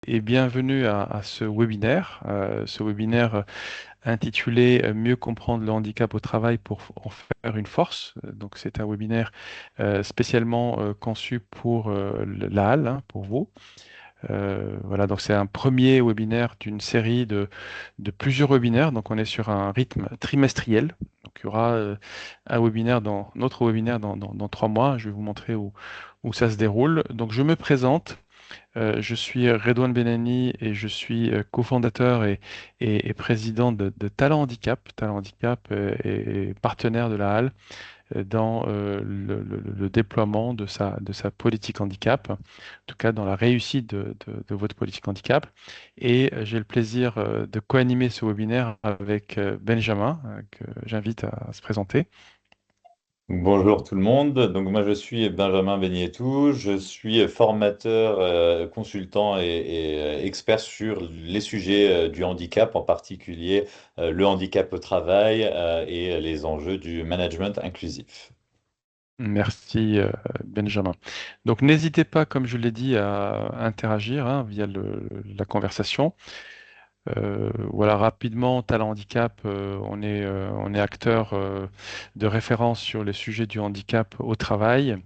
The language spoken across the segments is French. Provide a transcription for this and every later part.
et bienvenue à ce webinaire. Ce webinaire intitulé Mieux comprendre le handicap au travail pour en faire une force. Donc, c'est un webinaire spécialement conçu pour la halle, hein, pour vous. Voilà, donc c'est un premier webinaire d'une série de plusieurs webinaires. Donc, on est sur un rythme trimestriel. Donc, il y aura un webinaire notre webinaire dans 3 mois. Je vais vous montrer où ça se déroule. Donc, je me présente. Je suis Redouane Benani et je suis cofondateur et président de Talent Handicap. Talent Handicap est partenaire de la Halle dans le déploiement de sa politique handicap, en tout cas dans la réussite de votre politique handicap. Et j'ai le plaisir de co-animer ce webinaire avec Benjamin, que j'invite à se présenter. Bonjour tout le monde. Donc moi je suis Benjamin Benietou, je suis formateur, consultant et expert sur les sujets du handicap, en particulier le handicap au travail et les enjeux du management inclusif. Merci Benjamin. Donc n'hésitez pas, comme je l'ai dit, à interagir hein, via la conversation. Voilà, rapidement, Talent Handicap, on est acteur de référence sur les sujets du handicap au travail.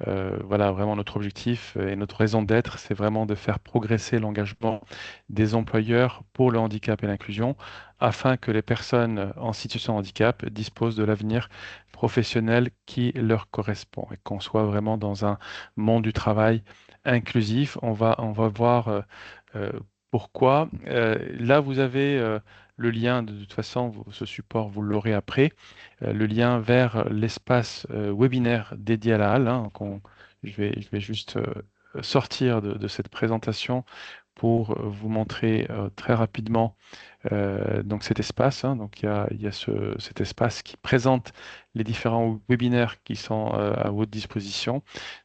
Voilà, vraiment notre objectif et notre raison d'être, c'est vraiment de faire progresser l'engagement des employeurs pour le handicap et l'inclusion, afin que les personnes en situation de handicap disposent de l'avenir professionnel qui leur correspond et qu'on soit vraiment dans un monde du travail inclusif. On va voir euh, pourquoi. Là, vous avez le lien, de toute façon, ce support, vous l'aurez après, le lien vers l'espace webinaire dédié à la halle, hein, je vais juste sortir de cette présentation pour vous montrer très rapidement donc cet espace. Hein. Donc il y a cet espace qui présente les différents webinaires qui sont à votre disposition.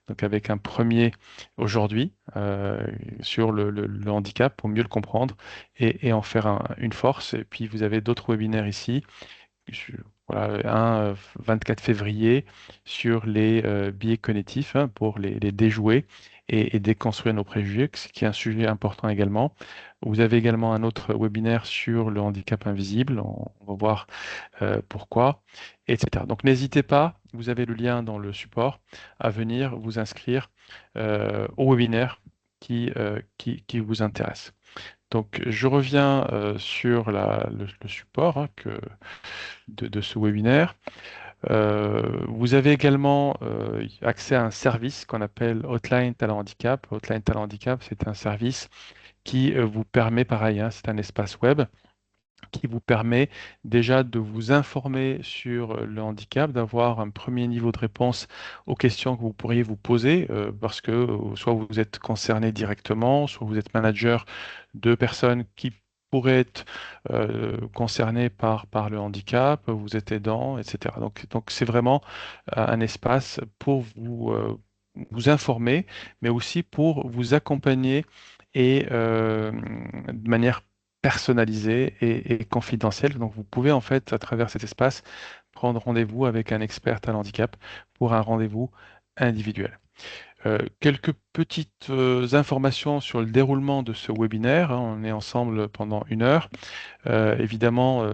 Donc avec un premier aujourd'hui sur le handicap pour mieux le comprendre et en faire une force. Et puis vous avez d'autres webinaires ici je- voilà, un 24 février sur les biais cognitifs hein, pour les déjouer et déconstruire nos préjugés, ce qui est un sujet important également. Vous avez également un autre webinaire sur le handicap invisible. On va voir pourquoi, etc. Donc n'hésitez pas, vous avez le lien dans le support, à venir vous inscrire au webinaire qui vous intéresse. Donc, je reviens sur le support hein, de ce webinaire. Vous avez également accès à un service qu'on appelle Hotline Talent Handicap. Hotline Talent Handicap, c'est un service qui vous permet, pareil, hein, c'est un espace web qui vous permet déjà de vous informer sur le handicap, d'avoir un premier niveau de réponse aux questions que vous pourriez vous poser, parce que soit vous êtes concerné directement, soit vous êtes manager de personnes qui pourraient être concernées par le handicap, vous êtes aidant, etc. Donc c'est vraiment un espace pour vous informer, mais aussi pour vous accompagner et de manière personnalisée et confidentielle. Donc, vous pouvez en fait, à travers cet espace, prendre rendez-vous avec un expert à l'handicap pour un rendez-vous individuel. Quelques petites informations sur le déroulement de ce webinaire. Hein. On est ensemble pendant 1 heure. Évidemment,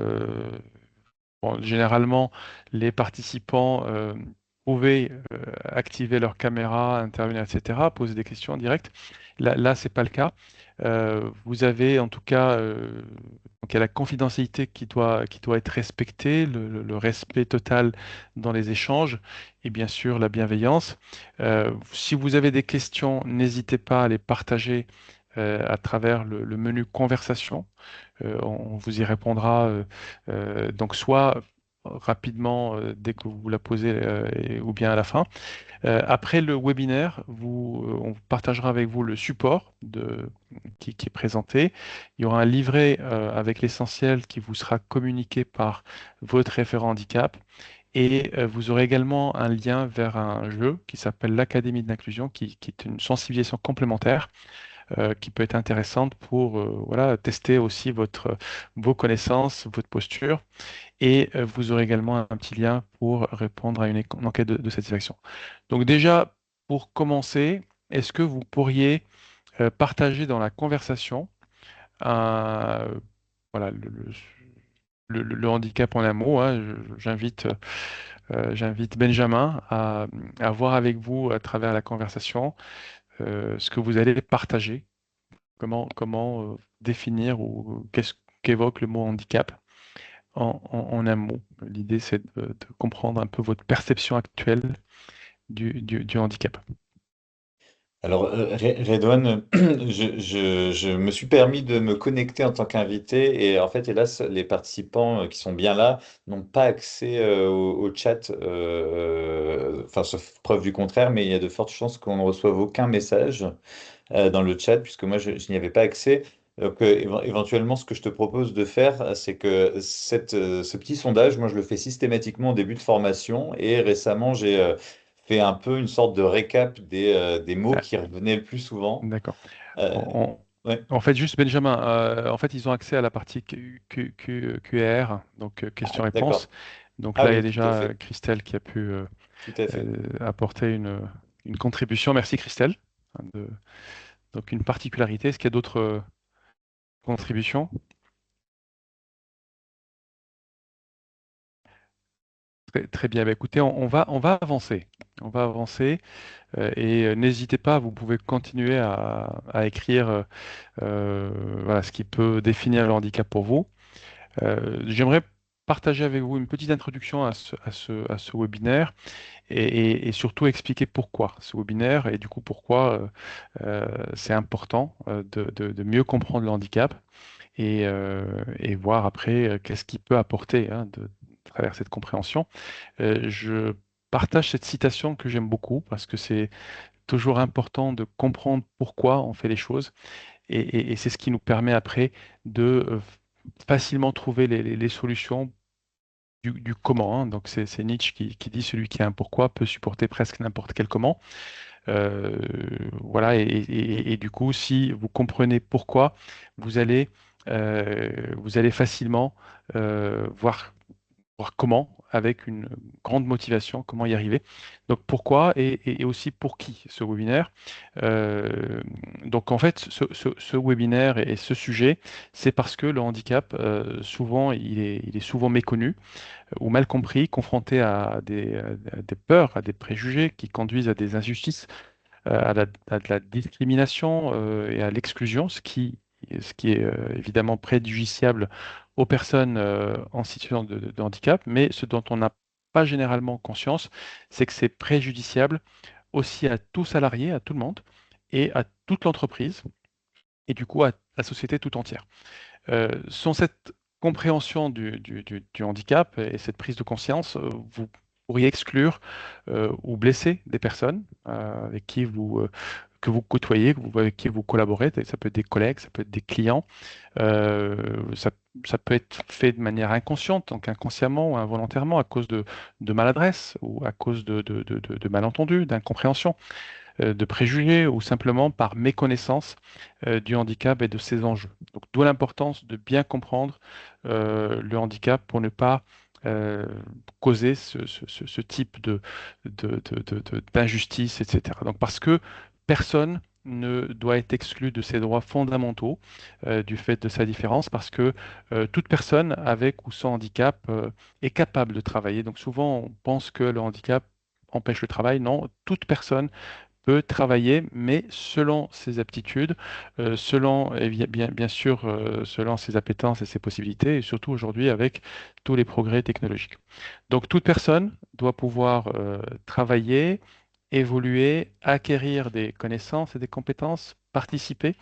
bon, généralement, les participants pouvaient activer leur caméra, intervenir, etc., poser des questions en direct. Là, c'est pas le cas. Vous avez en tout cas, donc il y a la confidentialité qui doit être respectée, le respect total dans les échanges et bien sûr la bienveillance. Si vous avez des questions, n'hésitez pas à les partager à travers le menu conversation. On vous y répondra donc soit rapidement dès que vous la posez ou bien à la fin. Après le webinaire, on partagera avec vous le support qui est présenté. Il y aura un livret avec l'essentiel qui vous sera communiqué par votre référent handicap. Et vous aurez également un lien vers un jeu qui s'appelle l'Académie de l'inclusion, qui est une sensibilisation complémentaire qui peut être intéressante pour voilà, tester aussi vos connaissances, votre posture. Et vous aurez également un petit lien pour répondre à une enquête de satisfaction. Donc déjà, pour commencer, est-ce que vous pourriez partager dans la conversation euh, voilà, le handicap en un mot, hein. J'invite Benjamin à voir avec vous à travers la conversation ce que vous allez partager, comment définir ou qu'est-ce qu'évoque le mot handicap en un mot. L'idée, c'est de comprendre un peu votre perception actuelle du handicap. Alors, Redouane, je me suis permis de me connecter en tant qu'invité et en fait, hélas, les participants qui sont bien là n'ont pas accès au chat, enfin, sauf preuve du contraire, mais il y a de fortes chances qu'on ne reçoive aucun message dans le chat puisque moi, je n'y avais pas accès. Donc, éventuellement, ce que je te propose de faire, c'est que ce petit sondage, moi, je le fais systématiquement au début de formation et récemment, j'ai fait un peu une sorte de récap des mots Ah, qui revenaient le plus souvent. d'accord. Euh, En, ouais. en fait, juste Benjamin, en fait, ils ont accès à la partie QR, donc Ah, questions-réponses. d'accord. Donc Ah là, il y a oui, tout à déjà fait. Christelle qui a pu Tout à fait. apporter une contribution. Merci Christelle. Hein, donc une particularité. Est-ce qu'il y a d'autres contributions? Très bien. Bah, écoutez, on va avancer. On va avancer et n'hésitez pas, vous pouvez continuer à écrire voilà, ce qui peut définir le handicap pour vous. J'aimerais partager avec vous une petite introduction à ce webinaire et surtout expliquer pourquoi ce webinaire et du coup pourquoi c'est important de mieux comprendre le handicap et voir après qu'est-ce qu'il peut apporter hein, à travers cette compréhension. Je partage cette citation que j'aime beaucoup parce que c'est toujours important de comprendre pourquoi on fait les choses et c'est ce qui nous permet après de facilement trouver les solutions du comment, hein. Donc c'est Nietzsche qui dit celui qui a un pourquoi peut supporter presque n'importe quel comment. Euh, voilà, et du coup, si vous comprenez pourquoi, vous allez, vous allez facilement voir comment, avec une grande motivation, comment y arriver. Donc pourquoi et aussi pour qui ce webinaire. Euh, donc en fait, ce webinaire et ce sujet, c'est parce que le handicap, souvent, il est souvent méconnu ou mal compris, confronté à des peurs, à des préjugés qui conduisent à des injustices, à de la discrimination et à l'exclusion, ce qui est évidemment préjudiciable aux personnes en situation de handicap, mais ce dont on n'a pas généralement conscience, c'est que c'est préjudiciable aussi à tout salarié, à tout le monde, et à toute l'entreprise, et du coup à la société tout entière. Sans cette compréhension du handicap et cette prise de conscience, vous pourriez exclure ou blesser des personnes avec qui que vous côtoyez, avec qui vous collaborez. Ça peut être des collègues, ça peut être des clients. Ça peut être fait de manière inconsciente, donc inconsciemment ou involontairement, à cause de maladresse ou à cause de malentendus, d'incompréhension de préjugés ou simplement par méconnaissance du handicap et de ses enjeux. Donc, d'où l'importance de bien comprendre le handicap pour ne pas causer ce type d'injustice, etc. Donc, parce que personne ne doit être exclu de ses droits fondamentaux du fait de sa différence, parce que toute personne avec ou sans handicap est capable de travailler. Donc souvent, on pense que le handicap empêche le travail. Non, toute personne peut travailler, mais selon ses aptitudes, selon, et bien sûr, selon ses appétences et ses possibilités, et surtout aujourd'hui avec tous les progrès technologiques. Donc, toute personne doit pouvoir travailler, évoluer, acquérir des connaissances et des compétences, participer,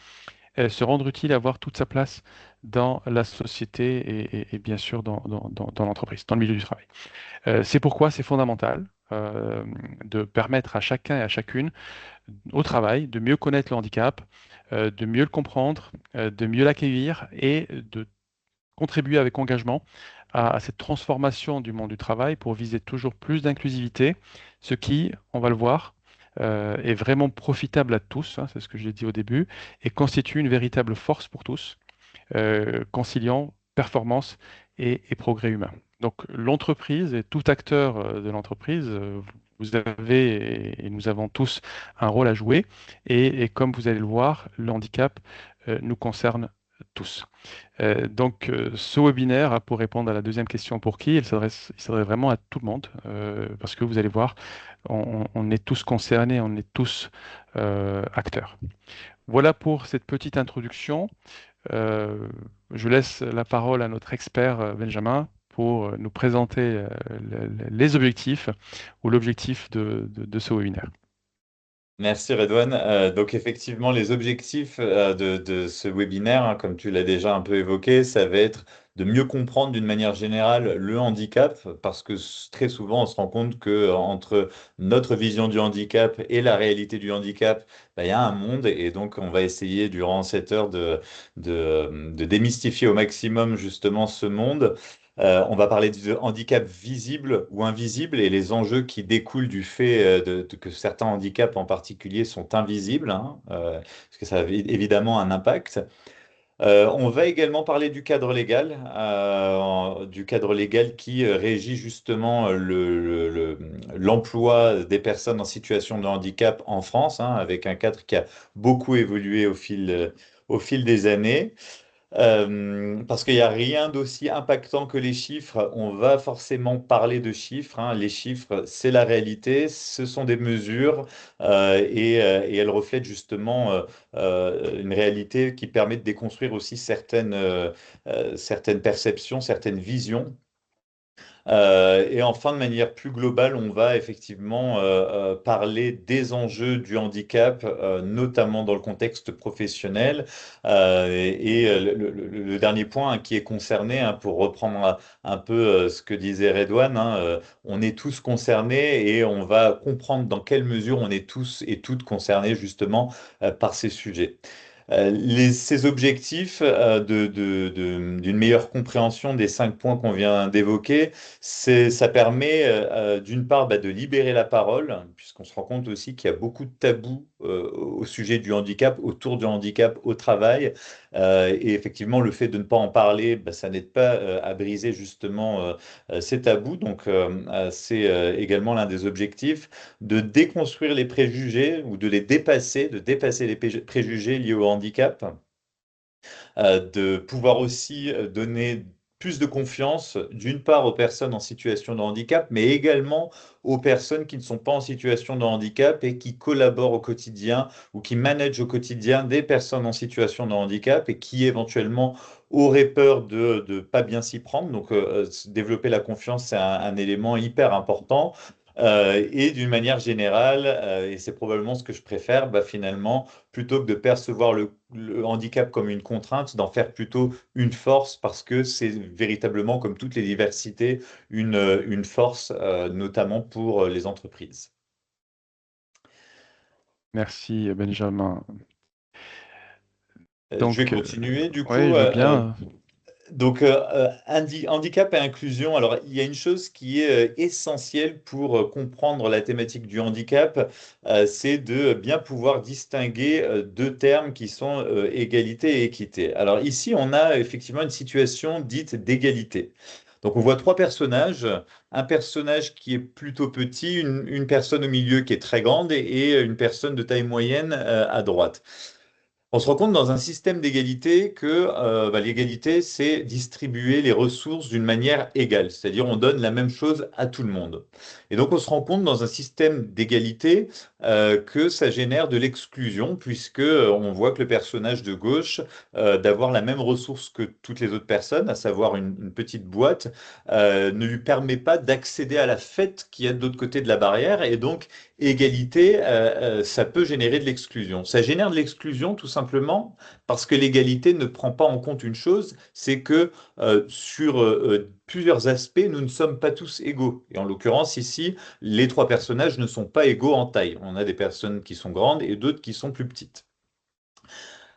se rendre utile, avoir toute sa place dans la société et bien sûr dans l'entreprise, dans le milieu du travail. C'est pourquoi c'est fondamental de permettre à chacun et à chacune au travail, de mieux connaître le handicap, de mieux le comprendre, de mieux l'accueillir et de contribuer avec engagement à cette transformation du monde du travail pour viser toujours plus d'inclusivité, ce qui, on va le voir, est vraiment profitable à tous, hein, c'est ce que j'ai dit au début, et constitue une véritable force pour tous, conciliant performance et progrès humain. Donc l'entreprise et tout acteur de l'entreprise, vous avez et nous avons tous un rôle à jouer. Et comme vous allez le voir, le handicap nous concerne tous. Ce webinaire, pour répondre à la deuxième question pour qui, il s'adresse vraiment à tout le monde, parce que vous allez voir, on est tous concernés, on est tous acteurs. Voilà pour cette petite introduction. Euh, je laisse la parole à notre expert Benjamin pour nous présenter les objectifs ou l'objectif de ce webinaire. Merci Redouane. Donc effectivement, les objectifs de ce webinaire, hein, comme tu l'as déjà un peu évoqué, ça va être de mieux comprendre d'une manière générale le handicap, parce que très souvent on se rend compte que entre notre vision du handicap et la réalité du handicap, bah, il y a un monde, et donc on va essayer durant cette heure de démystifier au maximum justement ce monde. On va parler de handicap visible ou invisible et les enjeux qui découlent du fait que certains handicaps en particulier sont invisibles, hein, parce que ça a évidemment un impact. On va également parler du cadre légal qui régit justement l'emploi des personnes en situation de handicap en France, hein, avec un cadre qui a beaucoup évolué au fil des années. Parce qu'il n'y a rien d'aussi impactant que les chiffres. On va forcément parler de chiffres, hein. Les chiffres, c'est la réalité, ce sont des mesures et elles reflètent justement une réalité qui permet de déconstruire aussi certaines perceptions, certaines visions. Et enfin, de manière plus globale, on va effectivement parler des enjeux du handicap, notamment dans le contexte professionnel. Le dernier point, hein, qui est concerné, hein, pour reprendre un peu ce que disait Redouane, hein, on est tous concernés et on va comprendre dans quelle mesure on est tous et toutes concernés justement par ces sujets. Ces objectifs d'une meilleure compréhension des 5 points qu'on vient d'évoquer, ça permet d'une part de libérer la parole, puisqu'on se rend compte aussi qu'il y a beaucoup de tabous au sujet du handicap, autour du handicap au travail. Et effectivement, le fait de ne pas en parler, ça n'aide pas à briser justement ces tabous. Donc, c'est également l'un des objectifs de déconstruire les préjugés ou de les dépasser, de dépasser les préjugés liés au handicap, de pouvoir aussi donner plus de confiance, d'une part aux personnes en situation de handicap, mais également aux personnes qui ne sont pas en situation de handicap et qui collaborent au quotidien ou qui managent au quotidien des personnes en situation de handicap et qui éventuellement auraient peur de ne pas bien s'y prendre. Donc, développer la confiance, c'est un élément hyper important. Et d'une manière générale, et c'est probablement ce que je préfère, finalement, plutôt que de percevoir le handicap comme une contrainte, d'en faire plutôt une force, parce que c'est véritablement, comme toutes les diversités, une force, notamment pour les entreprises. Merci Benjamin. Je vais Donc, continuer du ouais, coup. je veux bien. Donc, handicap et inclusion, alors il y a une chose qui est essentielle pour comprendre la thématique du handicap, c'est de bien pouvoir distinguer deux termes qui sont égalité et équité. Alors ici, on a effectivement une situation dite d'égalité. Donc on voit trois personnages, un personnage qui est plutôt petit, une personne au milieu qui est très grande et une personne de taille moyenne à droite. On se rend compte dans un système d'égalité que l'égalité, c'est distribuer les ressources d'une manière égale, c'est-à-dire on donne la même chose à tout le monde. Et donc on se rend compte dans un système d'égalité que ça génère de l'exclusion, puisque on voit que le personnage de gauche, d'avoir la même ressource que toutes les autres personnes, à savoir une petite boîte, ne lui permet pas d'accéder à la fête qu'il y a de l'autre côté de la barrière, et donc égalité, ça peut générer de l'exclusion. Ça génère de l'exclusion tout simplement parce que l'égalité ne prend pas en compte une chose, c'est que sur plusieurs aspects, nous ne sommes pas tous égaux. Et en l'occurrence, ici, les trois personnages ne sont pas égaux en taille. On a des personnes qui sont grandes et d'autres qui sont plus petites.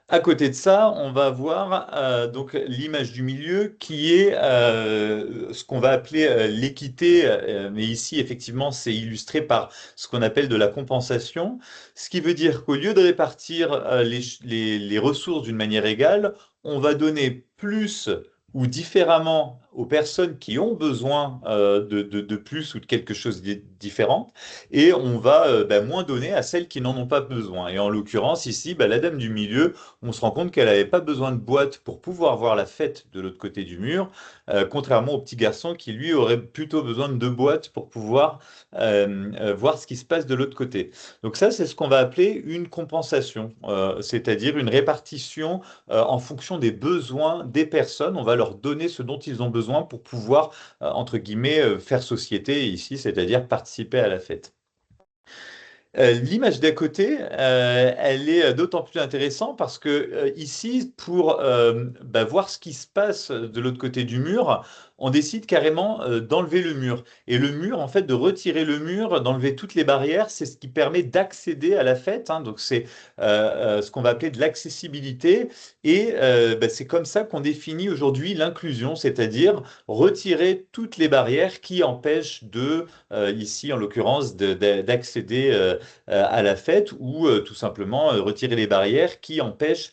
À côté de ça, on va avoir donc l'image du milieu qui est ce qu'on va appeler l'équité, mais ici effectivement c'est illustré par ce qu'on appelle de la compensation, ce qui veut dire qu'au lieu de répartir les ressources d'une manière égale, on va donner plus ou différemment aux personnes qui ont besoin de plus ou de quelque chose de différent, et on va moins donner à celles qui n'en ont pas besoin. Et en l'occurrence, ici, la dame du milieu, on se rend compte qu'elle n'avait pas besoin de boîte pour pouvoir voir la fête de l'autre côté du mur, contrairement au petit garçon qui, lui, aurait plutôt besoin de deux boîtes pour pouvoir voir ce qui se passe de l'autre côté. Donc ça, c'est ce qu'on va appeler une compensation, c'est-à-dire une répartition en fonction des besoins des personnes. On va leur donner ce dont ils ont besoin pour pouvoir, entre guillemets, faire société ici, c'est-à-dire participer à la fête. L'image d'à côté, elle est d'autant plus intéressante parce que ici, pour voir ce qui se passe de l'autre côté du mur, on décide carrément d'enlever le mur. Et le mur, en fait, de retirer le mur, d'enlever toutes les barrières, c'est ce qui permet d'accéder à la fête, hein. Donc c'est ce qu'on va appeler de l'accessibilité. Et c'est comme ça qu'on définit aujourd'hui l'inclusion, c'est-à-dire retirer toutes les barrières qui empêchent ici en l'occurrence, d'accéder à la fête ou tout simplement retirer les barrières qui empêchent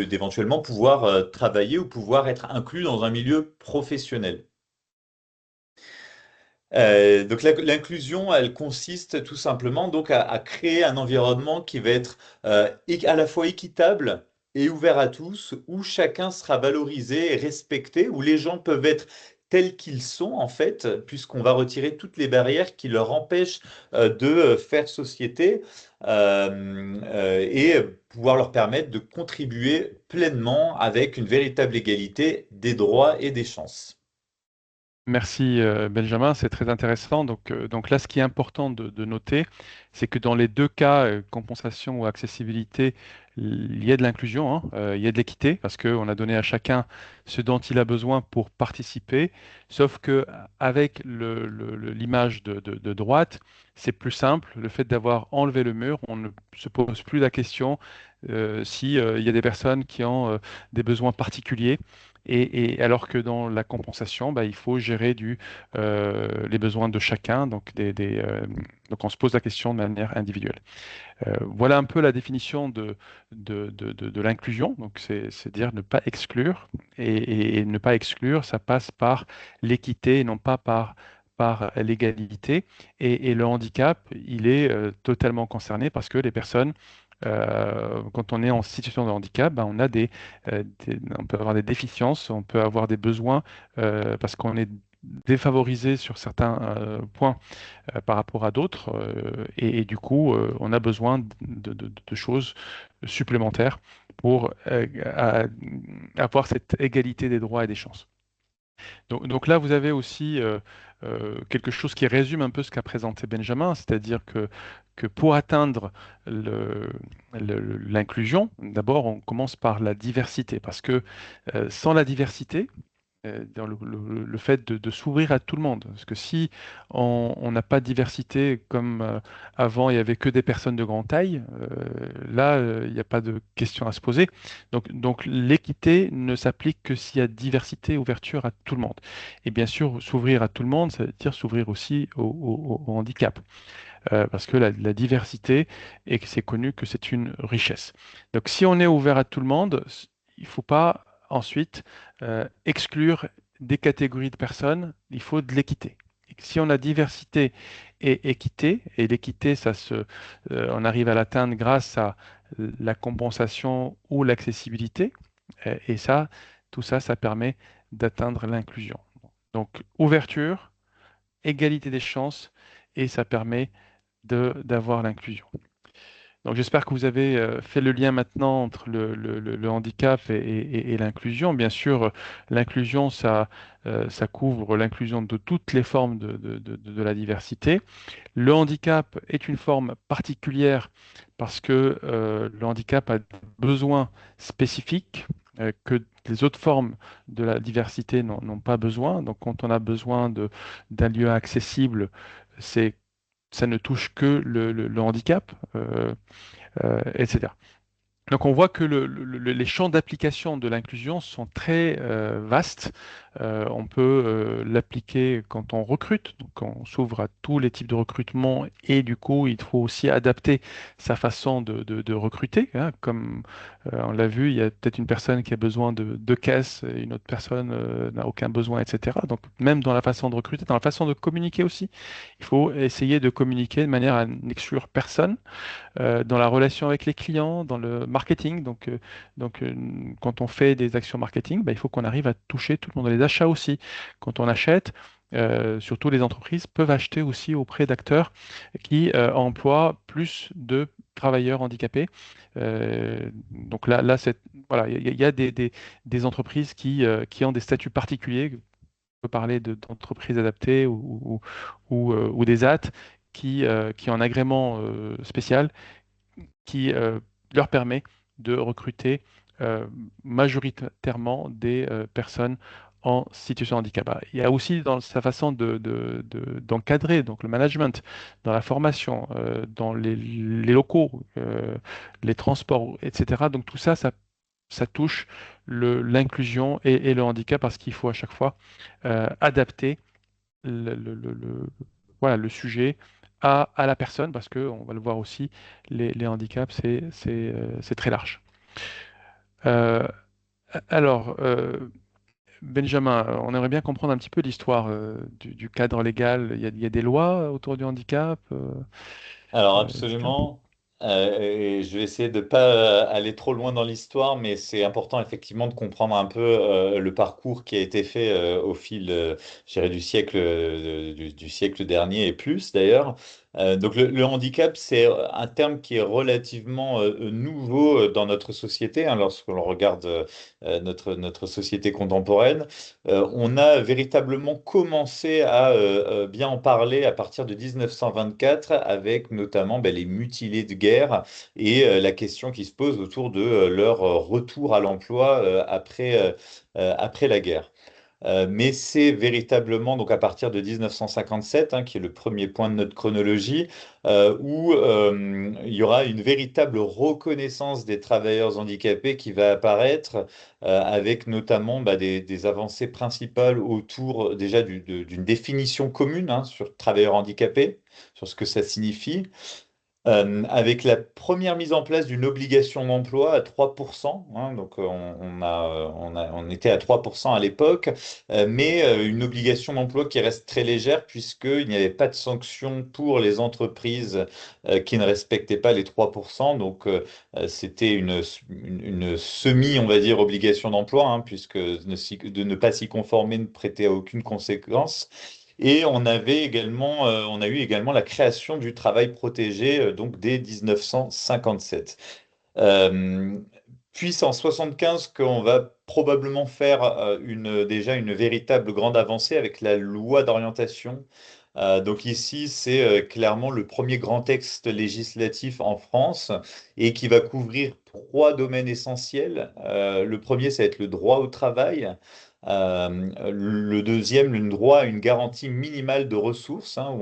d'éventuellement pouvoir travailler ou pouvoir être inclus dans un milieu professionnel. Donc l'inclusion, elle consiste tout simplement donc à créer un environnement qui va être à la fois équitable et ouvert à tous, où chacun sera valorisé et respecté, où les gens peuvent être tels qu'ils sont en fait, puisqu'on va retirer toutes les barrières qui leur empêchent de faire société et pouvoir leur permettre de contribuer pleinement avec une véritable égalité des droits et des chances. Merci Benjamin, c'est très intéressant. Donc là, ce qui est important de noter, c'est que dans les deux cas, compensation ou accessibilité, il y a de l'inclusion, hein, il y a de l'équité, parce qu'on a donné à chacun ce dont il a besoin pour participer. Sauf que avec l'image de droite, c'est plus simple. Le fait d'avoir enlevé le mur, on ne se pose plus la question si il y a des personnes qui ont des besoins particuliers. Et alors que dans la compensation, bah, il faut gérer les besoins de chacun, donc on se pose la question de manière individuelle. Voilà un peu la définition de l'inclusion, donc c'est dire ne pas exclure, et ne pas exclure, ça passe par l'équité et non pas par l'égalité. Et le handicap, il est totalement concerné parce que les personnes quand on est en situation de handicap, ben, on peut avoir des déficiences, on peut avoir des besoins parce qu'on est défavorisé sur certains points par rapport à d'autres. Et du coup, on a besoin de choses supplémentaires pour avoir cette égalité des droits et des chances. Donc là, vous avez aussi quelque chose qui résume un peu ce qu'a présenté Benjamin, c'est-à-dire que pour atteindre l'inclusion, d'abord, on commence par la diversité, parce que sans la diversité, dans le fait de s'ouvrir à tout le monde. Parce que si on n'a pas de diversité comme avant, il n'y avait que des personnes de grande taille, là, il n'y a pas de question à se poser. Donc l'équité ne s'applique que s'il y a diversité, ouverture à tout le monde. Et bien sûr, s'ouvrir à tout le monde, ça veut dire s'ouvrir aussi au handicap. Parce que la diversité, et que c'est connu que c'est une richesse. Donc si on est ouvert à tout le monde, il ne faut pas ensuite exclure des catégories de personnes, il faut de l'équité. Et si on a diversité et l'équité, on arrive à l'atteindre grâce à la compensation ou l'accessibilité, et ça, tout ça, ça permet d'atteindre l'inclusion. Donc ouverture, égalité des chances, et ça permet d'avoir l'inclusion. Donc j'espère que vous avez fait le lien maintenant entre le handicap et l'inclusion. Bien sûr, l'inclusion, ça couvre l'inclusion de toutes les formes de la diversité. Le handicap est une forme particulière parce que le handicap a des besoins spécifiques que les autres formes de la diversité n'ont pas besoin. Donc quand on a besoin d'un lieu accessible, c'est ça ne touche que le handicap, etc. Donc on voit que les champs d'application de l'inclusion sont très vastes. On peut l'appliquer quand on recrute, donc on s'ouvre à tous les types de recrutement et du coup il faut aussi adapter sa façon de recruter, hein. Comme on l'a vu, il y a peut-être une personne qui a besoin de deux caisses et une autre personne n'a aucun besoin, etc. Donc même dans la façon de recruter, dans la façon de communiquer aussi, il faut essayer de communiquer de manière à n'exclure personne dans la relation avec les clients, dans le marketing. Donc, quand on fait des actions marketing, bah, il faut qu'on arrive à toucher tout le monde. Les achats aussi. Quand on achète, surtout les entreprises peuvent acheter aussi auprès d'acteurs qui emploient plus de travailleurs handicapés. Donc là voilà, il y a des entreprises qui ont des statuts particuliers. On peut parler d'entreprises adaptées ou des AT qui ont un agrément spécial qui leur permet de recruter majoritairement des personnes en situation de handicap. Ah, il y a aussi dans sa façon d'encadrer, donc le management, dans la formation, dans les locaux, les transports, etc. Donc tout ça, ça touche l'inclusion et le handicap parce qu'il faut à chaque fois adapter voilà, le sujet à la personne, parce que on va le voir aussi, les handicaps, c'est très large. Euh, alors, Benjamin, on aimerait bien comprendre un petit peu l'histoire du cadre légal. Il y a des lois autour du handicap. Alors Explique un peu. absolument. Et je vais essayer de pas aller trop loin dans l'histoire, mais c'est important effectivement de comprendre un peu le parcours qui a été fait au fil, je dirais, du siècle, du siècle dernier et plus d'ailleurs. Donc le handicap, c'est un terme qui est relativement nouveau dans notre société, hein, lorsque l'on regarde notre société contemporaine. On a véritablement commencé à bien en parler à partir de 1924 avec notamment ben, les mutilés de guerre et la question qui se pose autour de leur retour à l'emploi après la guerre. Mais c'est véritablement donc à partir de 1957, hein, qui est le premier point de notre chronologie, où il y aura une véritable reconnaissance des travailleurs handicapés qui va apparaître, avec notamment bah, des avancées principales autour déjà d'une définition commune, hein, sur travailleurs handicapés, sur ce que ça signifie. Avec la première mise en place d'une obligation d'emploi à 3%, hein, donc on était à 3% à l'époque, mais une obligation d'emploi qui reste très légère puisqu'il n'y avait pas de sanction pour les entreprises qui ne respectaient pas les 3%. Donc c'était une semi, on va dire, obligation d'emploi, hein, puisque de ne pas s'y conformer ne prêtait à aucune conséquence. Et on a eu également la création du travail protégé donc dès 1957. Euh, Puis c'est en 75 qu'on va probablement faire déjà une véritable grande avancée avec la loi d'orientation. Donc ici, c'est clairement le premier grand texte législatif en France et qui va couvrir trois domaines essentiels. Le premier, ça va être le droit au travail. Le deuxième, le droit à une garantie minimale de ressources, hein,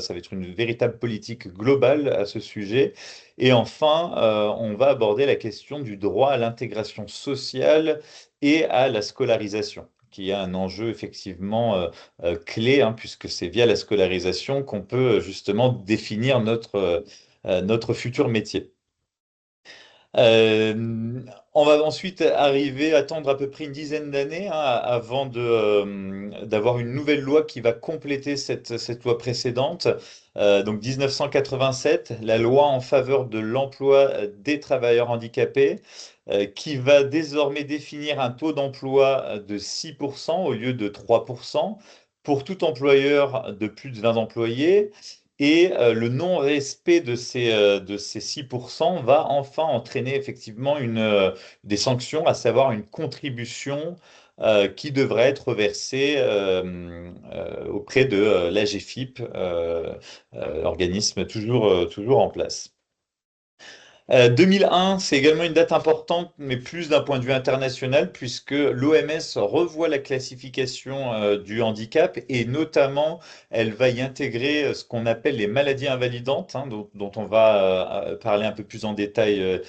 ça va être une véritable politique globale à ce sujet. Et enfin, on va aborder la question du droit à l'intégration sociale et à la scolarisation, qui est un enjeu effectivement clé, hein, puisque c'est via la scolarisation qu'on peut justement définir notre futur métier. On va ensuite attendre à peu près une dizaine d'années, hein, avant d'avoir une nouvelle loi qui va compléter cette loi précédente. Donc 1987, la loi en faveur de l'emploi des travailleurs handicapés, qui va désormais définir un taux d'emploi de 6% au lieu de 3% pour tout employeur de plus de 20 employés. Et le non-respect de ces 6% va enfin entraîner effectivement des sanctions, à savoir une contribution qui devrait être versée auprès de l'AGFIP, organisme toujours en place. 2001, c'est également une date importante, mais plus d'un point de vue international, puisque l'OMS revoit la classification du handicap et notamment, elle va y intégrer ce qu'on appelle les maladies invalidantes, hein, dont on va parler un peu plus en détail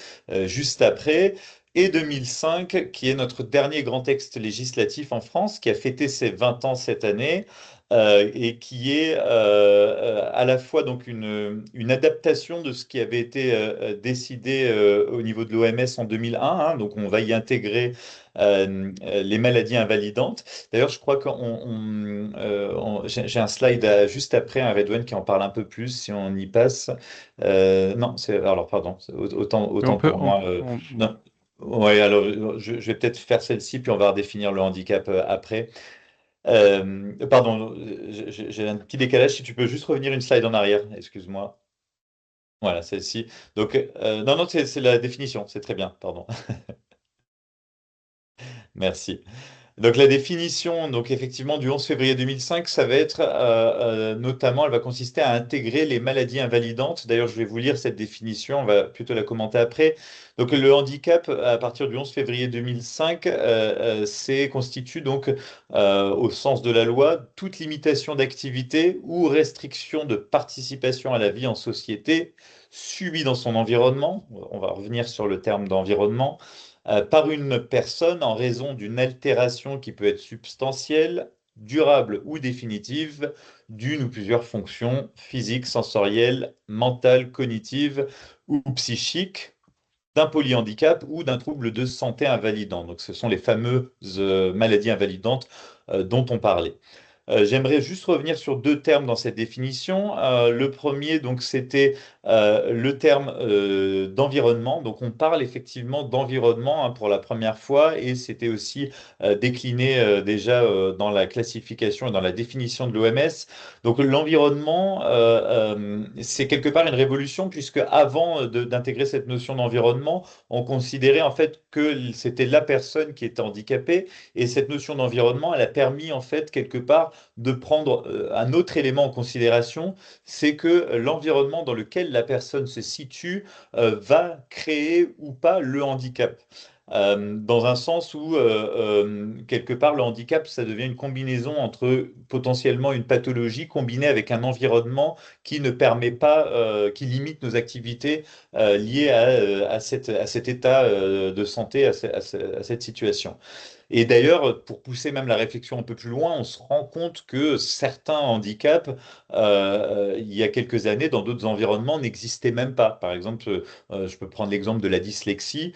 juste après. Et 2005, qui est notre dernier grand texte législatif en France, qui a fêté ses 20 ans cette année, et qui est à la fois donc une adaptation de ce qui avait été décidé au niveau de l'OMS en 2001. Hein. Donc on va y intégrer les maladies invalidantes. D'ailleurs, je crois j'ai un slide juste après, un Redouane qui en parle un peu plus, si on y passe. Non, alors pardon, Mais on autant peut, pour moi. Non. Ouais, alors je vais peut-être faire celle-ci, puis on va redéfinir le handicap après. Pardon, j'ai un petit décalage. Si tu peux juste revenir une slide en arrière, excuse-moi. Voilà, celle-ci. Donc, non, non, c'est la définition, c'est très bien, pardon. Merci. Donc la définition, donc effectivement, du 11 février 2005, ça va être notamment, elle va consister à intégrer les maladies invalidantes. D'ailleurs, je vais vous lire cette définition, on va plutôt la commenter après. Donc le handicap, à partir du 11 février 2005, constitue donc, au sens de la loi, toute limitation d'activité ou restriction de participation à la vie en société subie dans son environnement. On va revenir sur le terme d'environnement par une personne en raison d'une altération qui peut être substantielle, durable ou définitive d'une ou plusieurs fonctions physiques, sensorielles, mentales, cognitives ou psychiques, d'un polyhandicap ou d'un trouble de santé invalidant. Donc, ce sont les fameuses maladies invalidantes dont on parlait. J'aimerais juste revenir sur deux termes dans cette définition. Le premier, donc, c'était le terme d'environnement. Donc, on parle effectivement d'environnement hein, pour la première fois et c'était aussi décliné déjà dans la classification et dans la définition de l'OMS. Donc, l'environnement, c'est quelque part une révolution puisque avant d'intégrer cette notion d'environnement, on considérait en fait que c'était la personne qui était handicapée et cette notion d'environnement, elle a permis en fait quelque part de prendre un autre élément en considération, c'est que l'environnement dans lequel la personne se situe va créer ou pas le handicap. Dans un sens où, quelque part, le handicap, ça devient une combinaison entre potentiellement une pathologie combinée avec un environnement qui ne permet pas, qui limite nos activités liées à cet état de santé, à cette situation. Et d'ailleurs, pour pousser même la réflexion un peu plus loin, on se rend compte que certains handicaps, il y a quelques années, dans d'autres environnements, n'existaient même pas. Par exemple, je peux prendre l'exemple de la dyslexie.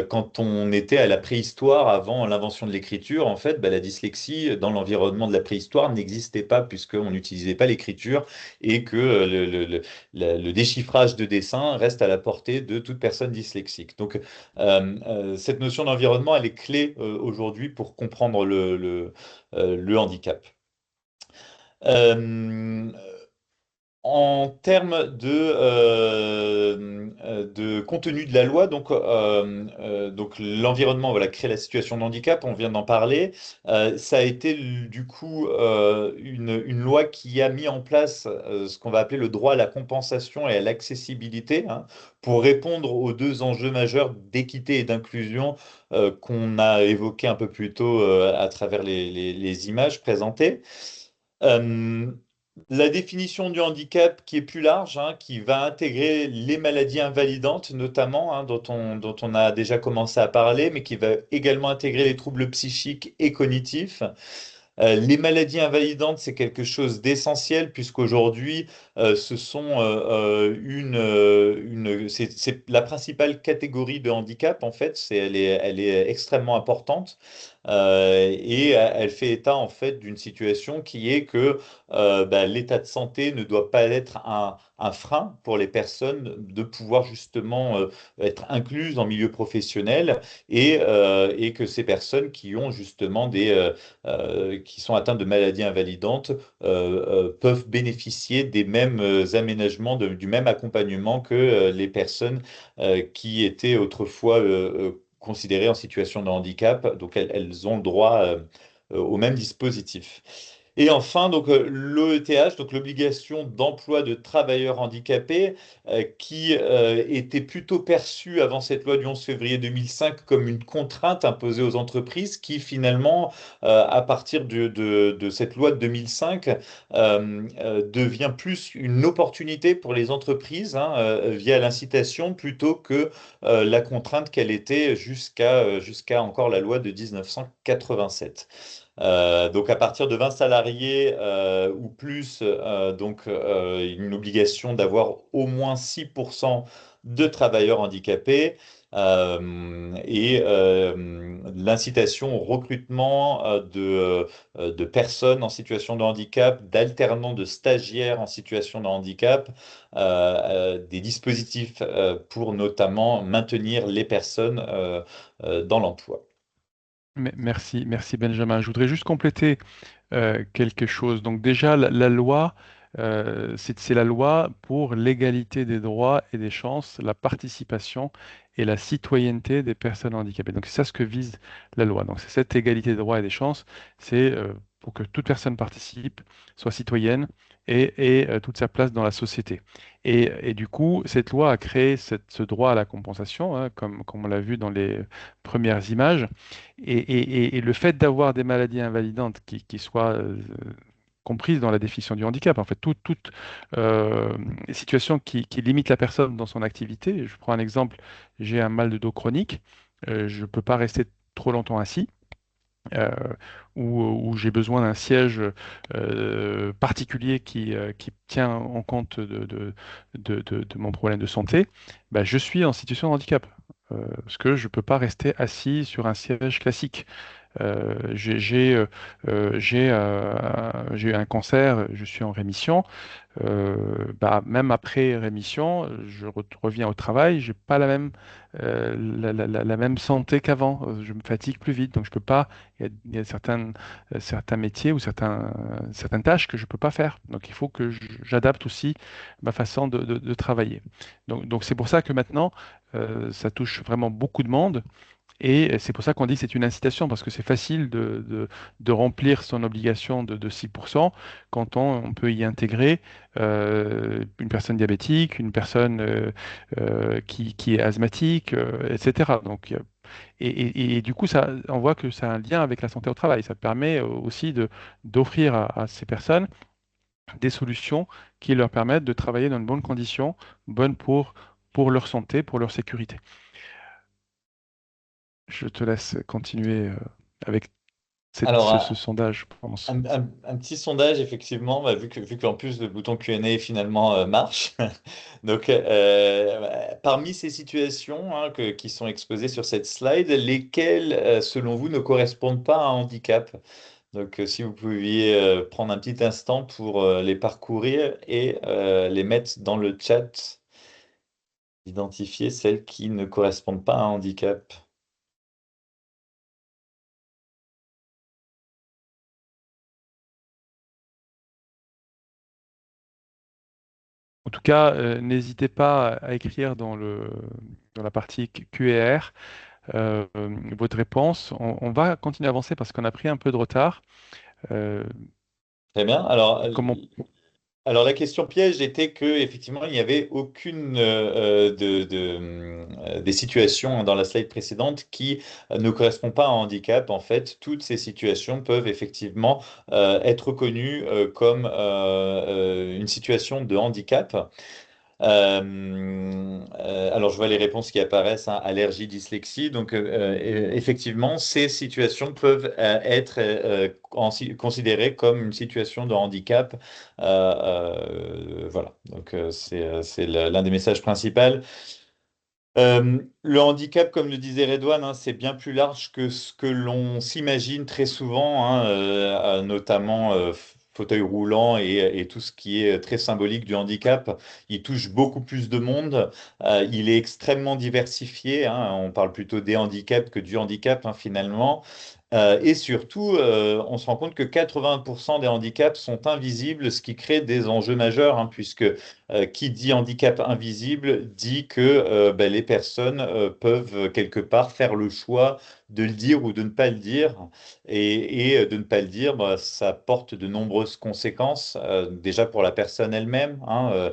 Quand on était à la préhistoire, avant l'invention de l'écriture, en fait, bah, la dyslexie, dans l'environnement de la préhistoire, n'existait pas puisqu'on n'utilisait pas l'écriture et que le déchiffrage de dessins reste à la portée de toute personne dyslexique. Donc, cette notion d'environnement, elle est clé aujourd'hui pour comprendre le handicap. Euh, En termes de contenu de la loi, donc l'environnement voilà, crée la situation de handicap, on vient d'en parler. Ça a été du coup une loi qui a mis en place ce qu'on va appeler le droit à la compensation et à l'accessibilité hein, pour répondre aux deux enjeux majeurs d'équité et d'inclusion qu'on a évoqués un peu plus tôt à travers les images présentées. Euh, la définition du handicap qui est plus large, hein, qui va intégrer les maladies invalidantes notamment, hein, dont on a déjà commencé à parler, mais qui va également intégrer les troubles psychiques et cognitifs. Les maladies invalidantes, c'est quelque chose d'essentiel puisqu'aujourd'hui, ce sont c'est la principale catégorie de handicap en fait. Elle est extrêmement importante et elle fait état en fait d'une situation qui est que bah, l'état de santé ne doit pas être un frein pour les personnes de pouvoir justement être incluses en milieu professionnel et que ces personnes qui ont justement qui sont atteints de maladies invalidantes peuvent bénéficier des mêmes aménagements, du même accompagnement que les personnes qui étaient autrefois considérées en situation de handicap. Donc elles ont le droit au même dispositif. Et enfin, donc l'OETH, donc l'obligation d'emploi de travailleurs handicapés, qui était plutôt perçue avant cette loi du 11 février 2005 comme une contrainte imposée aux entreprises, qui finalement, à partir de cette loi de 2005, devient plus une opportunité pour les entreprises, hein, via l'incitation, plutôt que la contrainte qu'elle était jusqu'à encore la loi de 1987. Donc à partir de 20 salariés ou plus, une obligation d'avoir au moins 6% de travailleurs handicapés, l'incitation au recrutement de personnes en situation de handicap, d'alternants, de stagiaires en situation de handicap, des dispositifs pour notamment maintenir les personnes dans l'emploi. Merci, merci Benjamin. Je voudrais juste compléter quelque chose. Donc déjà, la loi, c'est la loi pour l'égalité des droits et des chances, la participation et la citoyenneté des personnes handicapées. Donc c'est ça ce que vise la loi. Donc c'est cette égalité des droits et des chances, c'est pour que toute personne participe, soit citoyenne et toute sa place dans la société. Et du coup, cette loi a créé ce droit à la compensation, hein, comme on l'a vu dans les premières images. Et le fait d'avoir des maladies invalidantes qui soient comprises dans la définition du handicap, en fait, toute situation qui limite la personne dans son activité. Je prends un exemple, j'ai un mal de dos chronique, je ne peux pas rester trop longtemps assis. euh, où j'ai besoin d'un siège particulier qui tient en compte de mon problème de santé, bah, je suis en situation de handicap. Parce que je ne peux pas rester assis sur un siège classique. J'ai eu un cancer, je suis en rémission. Bah, même après rémission, je reviens au travail, j'ai pas la même santé qu'avant. Je me fatigue plus vite, donc je peux pas. Il y a certains métiers ou certaines tâches que je peux pas faire. Donc il faut que j'adapte aussi ma façon de travailler. Donc c'est pour ça que maintenant, ça touche vraiment beaucoup de monde. Et c'est pour ça qu'on dit que c'est une incitation, parce que c'est facile de remplir son obligation de 6% quand on peut y intégrer une personne diabétique, une personne qui est asthmatique, etc. Donc, et du coup, on voit que ça a un lien avec la santé au travail. Ça permet aussi d'offrir à ces personnes des solutions qui leur permettent de travailler dans de bonnes conditions, bonnes pour leur santé, pour leur sécurité. Je te laisse continuer avec Alors, ce sondage, je pense. un petit sondage, effectivement, bah, vu qu'en plus le bouton Q&A finalement marche. Donc, parmi ces situations, hein, qui sont exposées sur cette slide, lesquelles, selon vous, ne correspondent pas à un handicap? Donc, si vous pouviez prendre un petit instant pour les parcourir et les mettre dans le chat, identifier celles qui ne correspondent pas à un handicap. En tout cas, n'hésitez pas à écrire dans la partie Q&R votre réponse. On va continuer à avancer parce qu'on a pris un peu de retard. Euh, Très bien. Alors, comment... la question piège était que effectivement il n'y avait aucune des situations dans la slide précédente qui ne correspond pas à un handicap. En fait, toutes ces situations peuvent effectivement être reconnues comme une situation de handicap. Alors, je vois les réponses qui apparaissent, hein, allergie, dyslexie. Donc, effectivement, ces situations peuvent être considérées comme une situation de handicap. Voilà. Donc, c'est l'un des messages principaux. Le handicap, comme le disait Redouane, hein, c'est bien plus large que ce que l'on s'imagine très souvent, hein, notamment fauteuil roulant et tout ce qui est très symbolique du handicap. Il touche beaucoup plus de monde. Il est extrêmement diversifié, hein. On parle plutôt des handicaps que du handicap, hein, finalement. Et surtout, on se rend compte que 80% des handicaps sont invisibles, ce qui crée des enjeux majeurs, hein, puisque qui dit handicap invisible dit que les personnes peuvent quelque part faire le choix de le dire ou de ne pas le dire. Et de ne pas le dire, bah, ça porte de nombreuses conséquences, déjà pour la personne elle-même, hein,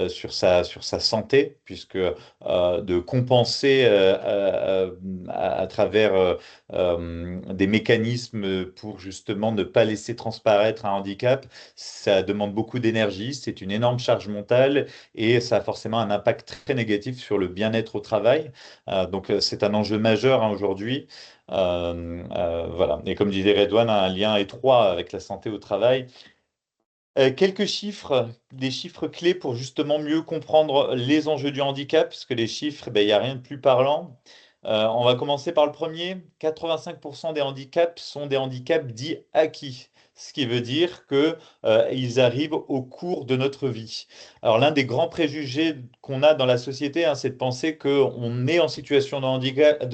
sur sa santé, puisque de compenser à travers des mécanismes pour justement ne pas laisser transparaître un handicap, ça demande beaucoup d'énergie, c'est une énorme charge mentale et ça a forcément un impact très négatif sur le bien-être au travail. C'est un enjeu majeur, hein, aujourd'hui. Voilà. Et comme disait Redouane, un lien étroit avec la santé au travail. Quelques chiffres, des chiffres clés pour justement mieux comprendre les enjeux du handicap, parce que les chiffres, ben, il n'y a rien de plus parlant. On va commencer par le premier. 85% des handicaps sont des handicaps dits acquis, ce qui veut dire que, ils arrivent au cours de notre vie. Alors, l'un des grands préjugés qu'on a dans la société, hein, c'est de penser qu'on est en situation de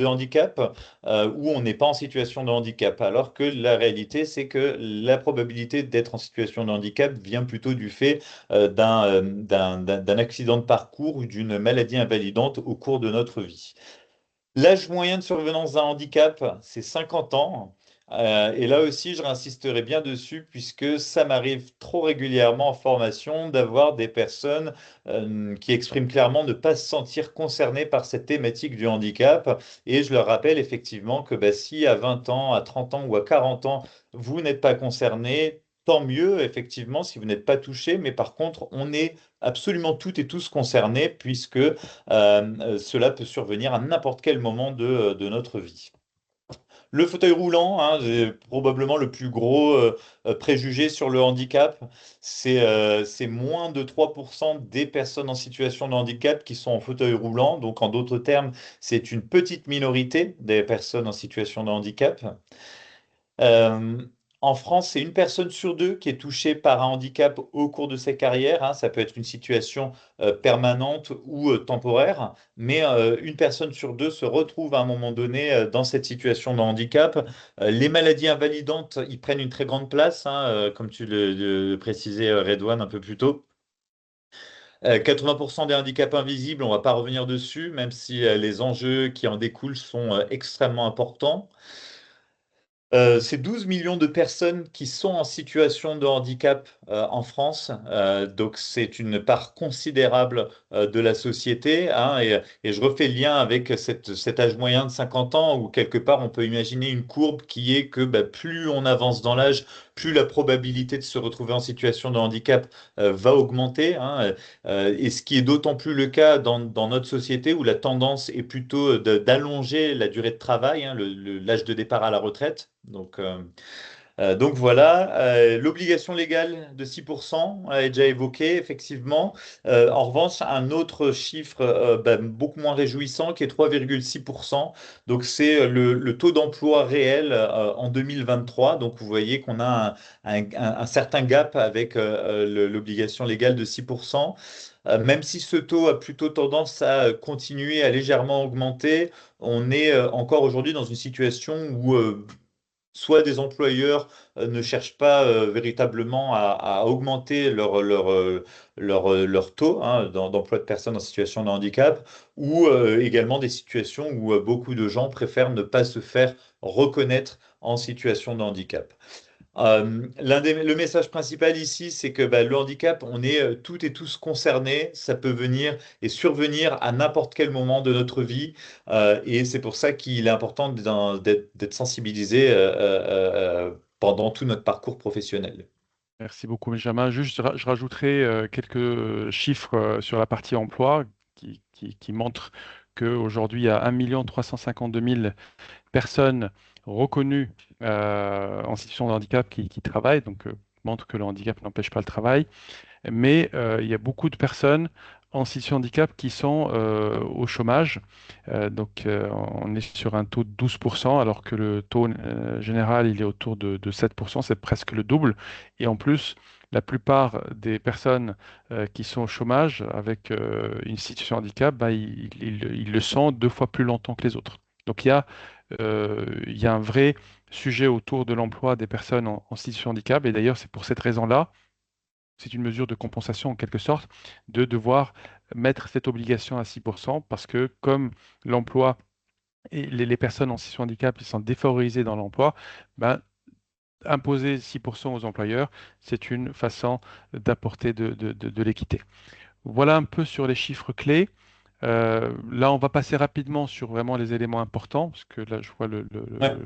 handicap, ou on n'est pas en situation de handicap, alors que la réalité, c'est que la probabilité d'être en situation de handicap vient plutôt du fait d'un accident de parcours ou d'une maladie invalidante au cours de notre vie. L'âge moyen de survenance d'un handicap, c'est 50 ans. Et là aussi, je réinsisterai bien dessus puisque ça m'arrive trop régulièrement en formation d'avoir des personnes qui expriment clairement ne pas se sentir concernées par cette thématique du handicap. Et je leur rappelle effectivement que bah, si à 20 ans, à 30 ans ou à 40 ans, vous n'êtes pas concerné, tant mieux, effectivement, si vous n'êtes pas touché. Mais par contre, on est absolument toutes et tous concernés puisque cela peut survenir à n'importe quel moment de notre vie. Le fauteuil roulant, hein, c'est probablement le plus gros préjugé sur le handicap. C'est moins de 3% des personnes en situation de handicap qui sont en fauteuil roulant. Donc, en d'autres termes, c'est une petite minorité des personnes en situation de handicap. Euh, En France, c'est une personne sur deux qui est touchée par un handicap au cours de sa carrière, hein. Ça peut être une situation permanente ou temporaire, mais une personne sur deux se retrouve à un moment donné dans cette situation de handicap. Les maladies invalidantes, ils prennent une très grande place, hein, comme tu le précisais, Redouane, un peu plus tôt. 80% des handicaps invisibles, on ne va pas revenir dessus, même si les enjeux qui en découlent sont extrêmement importants. C'est 12 millions de personnes qui sont en situation de handicap en France. Donc, c'est une part considérable de la société, hein, et je refais le lien avec cet âge moyen de 50 ans où, quelque part, on peut imaginer une courbe qui est que bah, plus on avance dans l'âge, plus la probabilité de se retrouver en situation de handicap va augmenter, hein. Et ce qui est d'autant plus le cas dans notre société où la tendance est plutôt d'allonger la durée de travail, hein, l'âge de départ à la retraite. Donc voilà, l'obligation légale de 6% est déjà évoquée, effectivement. En revanche, un autre chiffre beaucoup moins réjouissant qui est 3,6%. Donc c'est le taux d'emploi réel en 2023. Donc vous voyez qu'on a un certain gap avec l'obligation légale de 6%. Même si ce taux a plutôt tendance à continuer à légèrement augmenter, on est encore aujourd'hui dans une situation où soit des employeurs ne cherchent pas véritablement à augmenter leur taux, hein, d'emploi de personnes en situation de handicap, ou également des situations où beaucoup de gens préfèrent ne pas se faire reconnaître en situation de handicap. Le message principal ici, c'est que bah, le handicap, on est toutes et tous concernés. Ça peut venir et survenir à n'importe quel moment de notre vie. Et c'est pour ça qu'il est important d'être sensibilisé pendant tout notre parcours professionnel. Merci beaucoup, Benjamin. Juste, je rajouterai quelques chiffres sur la partie emploi qui montrent qu'aujourd'hui, il y a 1 352 000 personnes reconnues en situation de handicap qui travaillent, donc montre que le handicap n'empêche pas le travail. Mais il y a beaucoup de personnes en situation de handicap qui sont au chômage. On est sur un taux de 12%, alors que le taux général, il est autour de 7%, c'est presque le double. Et en plus, la plupart des personnes qui sont au chômage avec une situation de handicap, bah, ils le sont 2 fois plus longtemps que les autres. Donc il y a il y a un vrai sujet autour de l'emploi des personnes en situation de handicap. Et d'ailleurs, c'est pour cette raison-là, c'est une mesure de compensation en quelque sorte, de devoir mettre cette obligation à 6%, parce que comme l'emploi et les personnes en situation de handicap, ils sont défavorisées dans l'emploi, ben, imposer 6% aux employeurs, c'est une façon d'apporter de l'équité. Voilà un peu sur les chiffres clés. Là, on va passer rapidement sur vraiment les éléments importants, parce que là, je vois Ouais. l'heure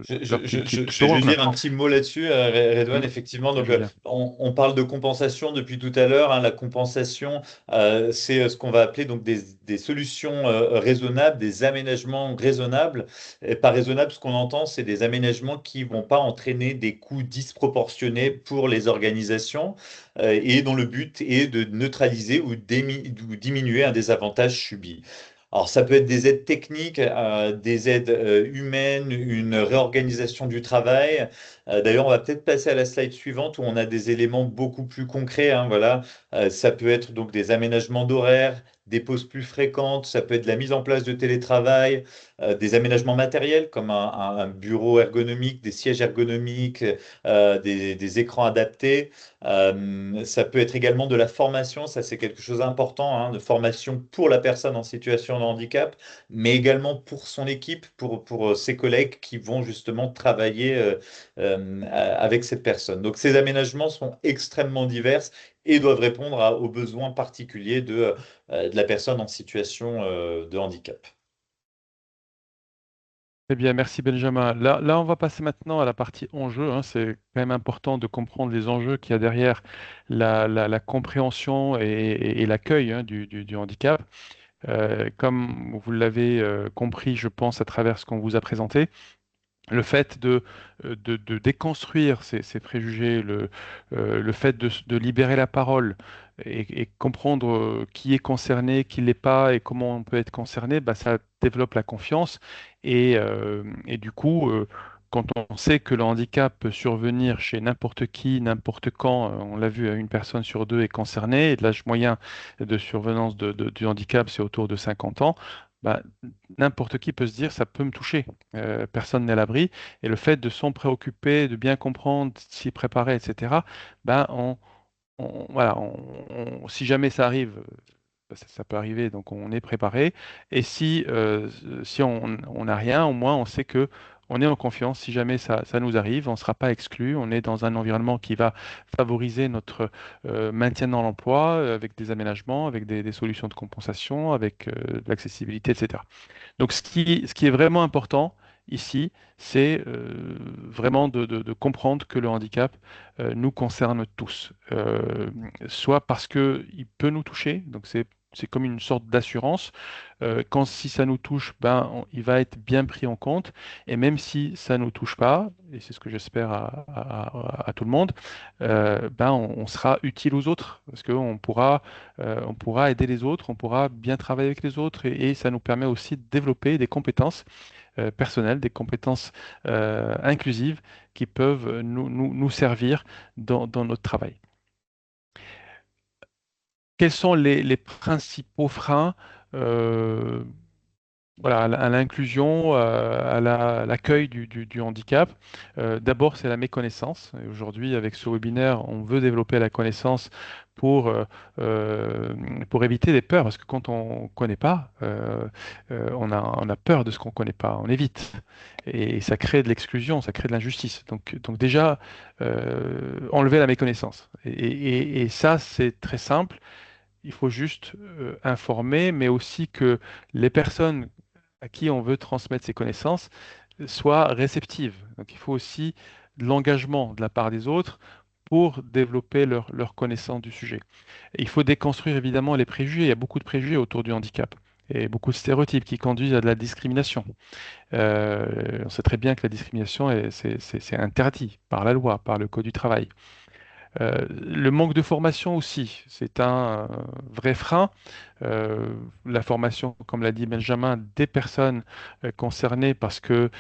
qui Je vais juste tourne. dire un petit mot là-dessus, Redouane, Hmm, effectivement. je Donc, veux bien. on parle de compensation depuis tout à l'heure, hein. La compensation, c'est ce qu'on va appeler donc des solutions raisonnables, des aménagements raisonnables. Et par raisonnable, ce qu'on entend, c'est des aménagements qui vont pas entraîner des coûts disproportionnés pour les organisations et dont le but est de neutraliser ou diminuer un désavantage subi. Alors, ça peut être des aides techniques, des aides humaines, une réorganisation du travail. D'ailleurs, on va peut-être passer à la slide suivante où on a des éléments beaucoup plus concrets, hein, voilà. Ça peut être donc des aménagements d'horaires, des pauses plus fréquentes, ça peut être la mise en place de télétravail, des aménagements matériels comme un bureau ergonomique, des sièges ergonomiques, des écrans adaptés. Ça peut être également de la formation, ça c'est quelque chose d'important, hein, de formation pour la personne en situation de handicap, mais également pour son équipe, pour ses collègues qui vont justement travailler avec cette personne. Donc ces aménagements sont extrêmement divers et doivent répondre aux besoins particuliers de la personne en situation de handicap. Très bien, merci Benjamin. Là, on va passer maintenant à la partie enjeux, hein. C'est quand même important de comprendre les enjeux qu'il y a derrière la compréhension et l'accueil, hein, du handicap. Comme vous l'avez compris, je pense, à travers ce qu'on vous a présenté, le fait de déconstruire ces préjugés, le fait de libérer la parole et comprendre qui est concerné, qui ne l'est pas et comment on peut être concerné, bah, ça développe la confiance. Et du coup, quand on sait que le handicap peut survenir chez n'importe qui, n'importe quand, on l'a vu, une personne sur deux est concernée, et l'âge moyen de survenance du handicap, c'est autour de 50 ans, bah, n'importe qui peut se dire, ça peut me toucher. Personne n'est à l'abri. Et le fait de s'en préoccuper, de bien comprendre, s'y préparer, etc., ben voilà, si jamais ça arrive, ça peut arriver, donc on est préparé. Et si on n'a rien, au moins on sait que on est en confiance. Si jamais ça nous arrive, on ne sera pas exclu. On est dans un environnement qui va favoriser notre maintien dans l'emploi, avec des aménagements, avec des solutions de compensation, avec de l'accessibilité, etc. Donc, ce qui est vraiment important ici, c'est vraiment de comprendre que le handicap nous concerne tous. Soit parce qu'il peut nous toucher, donc c'est comme une sorte d'assurance. Quand si ça nous touche, ben, il va être bien pris en compte. Et même si ça ne nous touche pas, et c'est ce que j'espère à tout le monde, ben, on sera utile aux autres parce qu'on pourra aider les autres, on pourra bien travailler avec les autres et ça nous permet aussi de développer des compétences personnelles, des compétences inclusives qui peuvent nous servir dans notre travail. Quels sont les principaux freins euh, voilà, à l'inclusion, à l'accueil du handicap? D'abord, c'est la méconnaissance. Et aujourd'hui, avec ce webinaire, on veut développer la connaissance pour, euh, euh, pour éviter des peurs, parce que quand on ne connaît pas, on a peur de ce qu'on ne connaît pas, on évite. Et ça crée de l'exclusion, ça crée de l'injustice. Donc déjà, enlever la méconnaissance. Et ça, c'est très simple. Il faut juste informer, mais aussi que les personnes à qui on veut transmettre ces connaissances soient réceptives. Donc il faut aussi de l'engagement de la part des autres pour développer leur connaissance du sujet. Et il faut déconstruire évidemment les préjugés. Il y a beaucoup de préjugés autour du handicap et beaucoup de stéréotypes qui conduisent à de la discrimination. On sait très bien que la discrimination, c'est interdit par la loi, par le Code du travail. Le manque de formation aussi, c'est un vrai frein. La formation, comme l'a dit Benjamin, des personnes concernées, parce que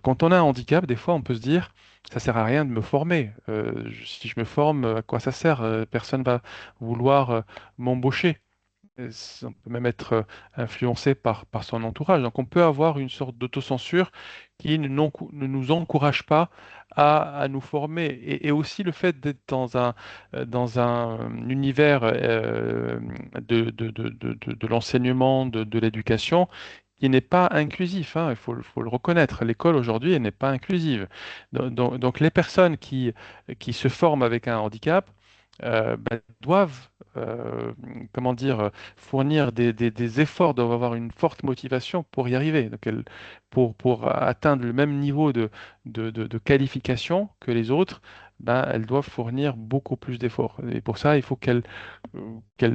quand on a un handicap, des fois, on peut se dire, ça sert à rien de me former. Si je me forme, à quoi ça sert? Personne va vouloir m'embaucher. On peut même être influencé par son entourage. Donc on peut avoir une sorte d'autocensure qui ne nous encourage pas à nous former. Et aussi le fait d'être dans un univers de l'enseignement, de l'éducation, qui n'est pas inclusif, hein, faut le reconnaître. L'école aujourd'hui, elle n'est pas inclusive. Donc les personnes qui se forment avec un handicap doivent, comment dire, fournir des efforts, doivent avoir une forte motivation pour y arriver. Donc pour atteindre le même niveau de qualification que les autres, ben, elles doivent fournir beaucoup plus d'efforts. Et pour ça, il faut qu'elles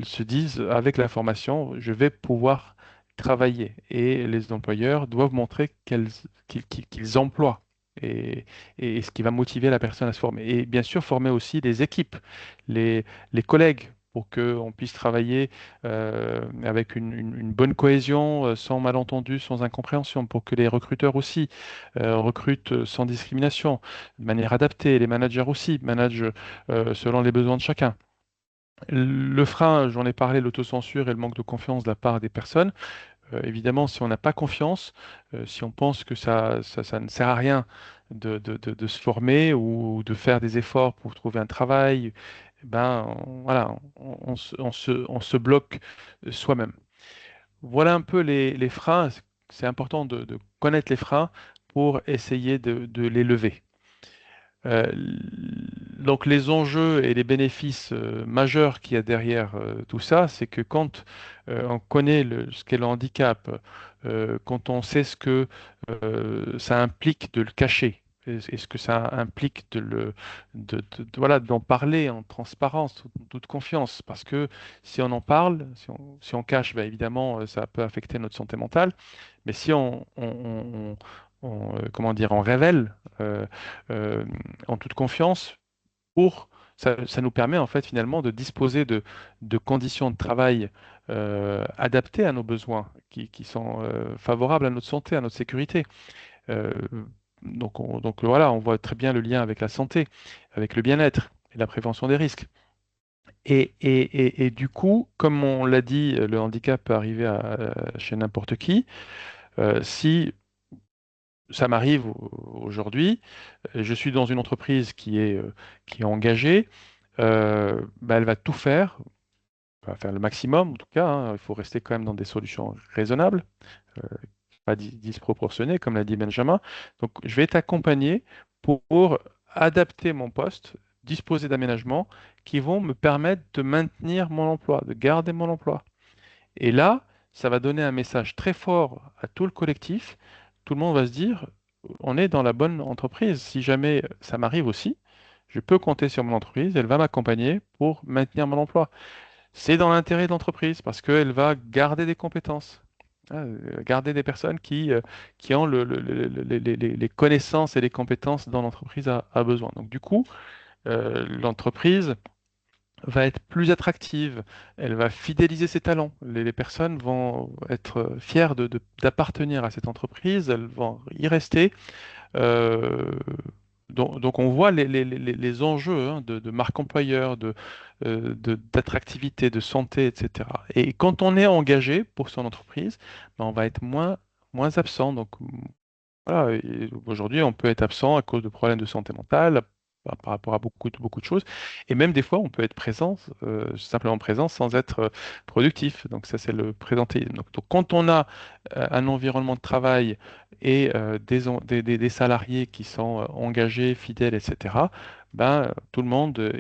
se disent, avec la formation, je vais pouvoir travailler. Et les employeurs doivent montrer qu'ils emploient. Et, et ce qui va motiver la personne à se former. Et bien sûr, former aussi les équipes, les, les collègues, pour qu'on puisse travailler avec une bonne cohésion, sans malentendu, sans incompréhension, pour que les recruteurs aussi recrutent sans discrimination, de manière adaptée, les managers aussi managent selon les besoins de chacun. Le frein, j'en ai parlé, l'autocensure et le manque de confiance de la part des personnes. Évidemment, si on n'a pas confiance, si on pense que ça ne sert à rien de se former ou de faire des efforts pour trouver un travail, voilà, on se bloque soi-même. Voilà un peu les freins. C'est important de connaître les freins pour essayer de les lever. Euh, donc les enjeux et les bénéfices majeurs qu'il y a derrière tout ça, c'est que quand on connaît ce qu'est le handicap, quand on sait ce que ça implique de le cacher, et ce que ça implique voilà, d'en parler en transparence, en toute confiance, parce que si on en parle, si on cache, ben, évidemment, ça peut affecter notre santé mentale, mais si comment dire, on révèle euh, en toute confiance, pour ça nous permet en fait finalement de disposer de conditions de travail adaptées à nos besoins, qui sont favorables à notre santé, à notre sécurité. Euh, donc voilà, on voit très bien le lien avec la santé, avec le bien-être et la prévention des risques. Et du coup, comme on l'a dit, le handicap peut arriver chez n'importe qui. Si ça m'arrive aujourd'hui, je suis dans une entreprise qui est engagée, elle va tout faire, va faire le maximum en tout cas, hein. Il faut rester quand même dans des solutions raisonnables, euh, pas disproportionnées, comme l'a dit Benjamin. Donc, je vais être accompagné pour adapter mon poste, disposer d'aménagements qui vont me permettre de maintenir mon emploi, de garder mon emploi. Et là, ça va donner un message très fort à tout le collectif. Tout le monde va se dire, on est dans la bonne entreprise. Si jamais ça m'arrive aussi, je peux compter sur mon entreprise, elle va m'accompagner pour maintenir mon emploi. C'est dans l'intérêt de l'entreprise parce qu'elle va garder des compétences, hein, garder des personnes qui ont les connaissances et les compétences dont l'entreprise a besoin. Donc du coup, l'entreprise va être plus attractive, elle va fidéliser ses talents. Les personnes vont être fières d'appartenir à cette entreprise, elles vont y rester. Euh, donc on voit les enjeux hein, de marque employeur, d'attractivité, de santé, etc. Et quand on est engagé pour son entreprise, on va être moins absent. Donc voilà, et aujourd'hui, on peut être absent à cause de problèmes de santé mentale, par rapport à beaucoup de choses. Et même des fois, on peut être présent, simplement présent, sans être productif. Donc ça, c'est le présentéisme. Donc, quand on a un environnement de travail et des salariés qui sont engagés, fidèles, etc., tout le monde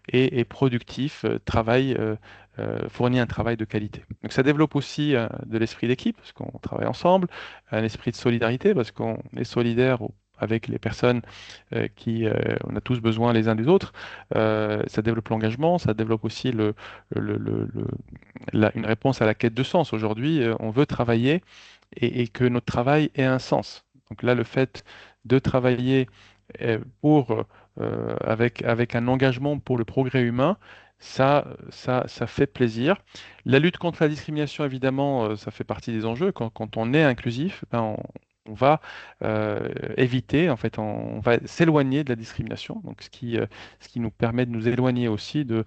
est productif, travaille, fournit un travail de qualité. Donc ça développe aussi de l'esprit d'équipe, parce qu'on travaille ensemble, un esprit de solidarité parce qu'on est solidaire avec les personnes on a tous besoin les uns des autres. Ça développe l'engagement, ça développe aussi le- le- le- une réponse à la quête de sens. Aujourd'hui, on veut travailler et que notre travail ait un sens. Donc là, le fait de travailler avec un engagement pour le progrès humain, ça fait plaisir. La lutte contre la discrimination, évidemment, ça fait partie des enjeux. Quand on est inclusif, va éviter, en fait, on va s'éloigner de la discrimination, donc ce qui nous permet de nous éloigner aussi de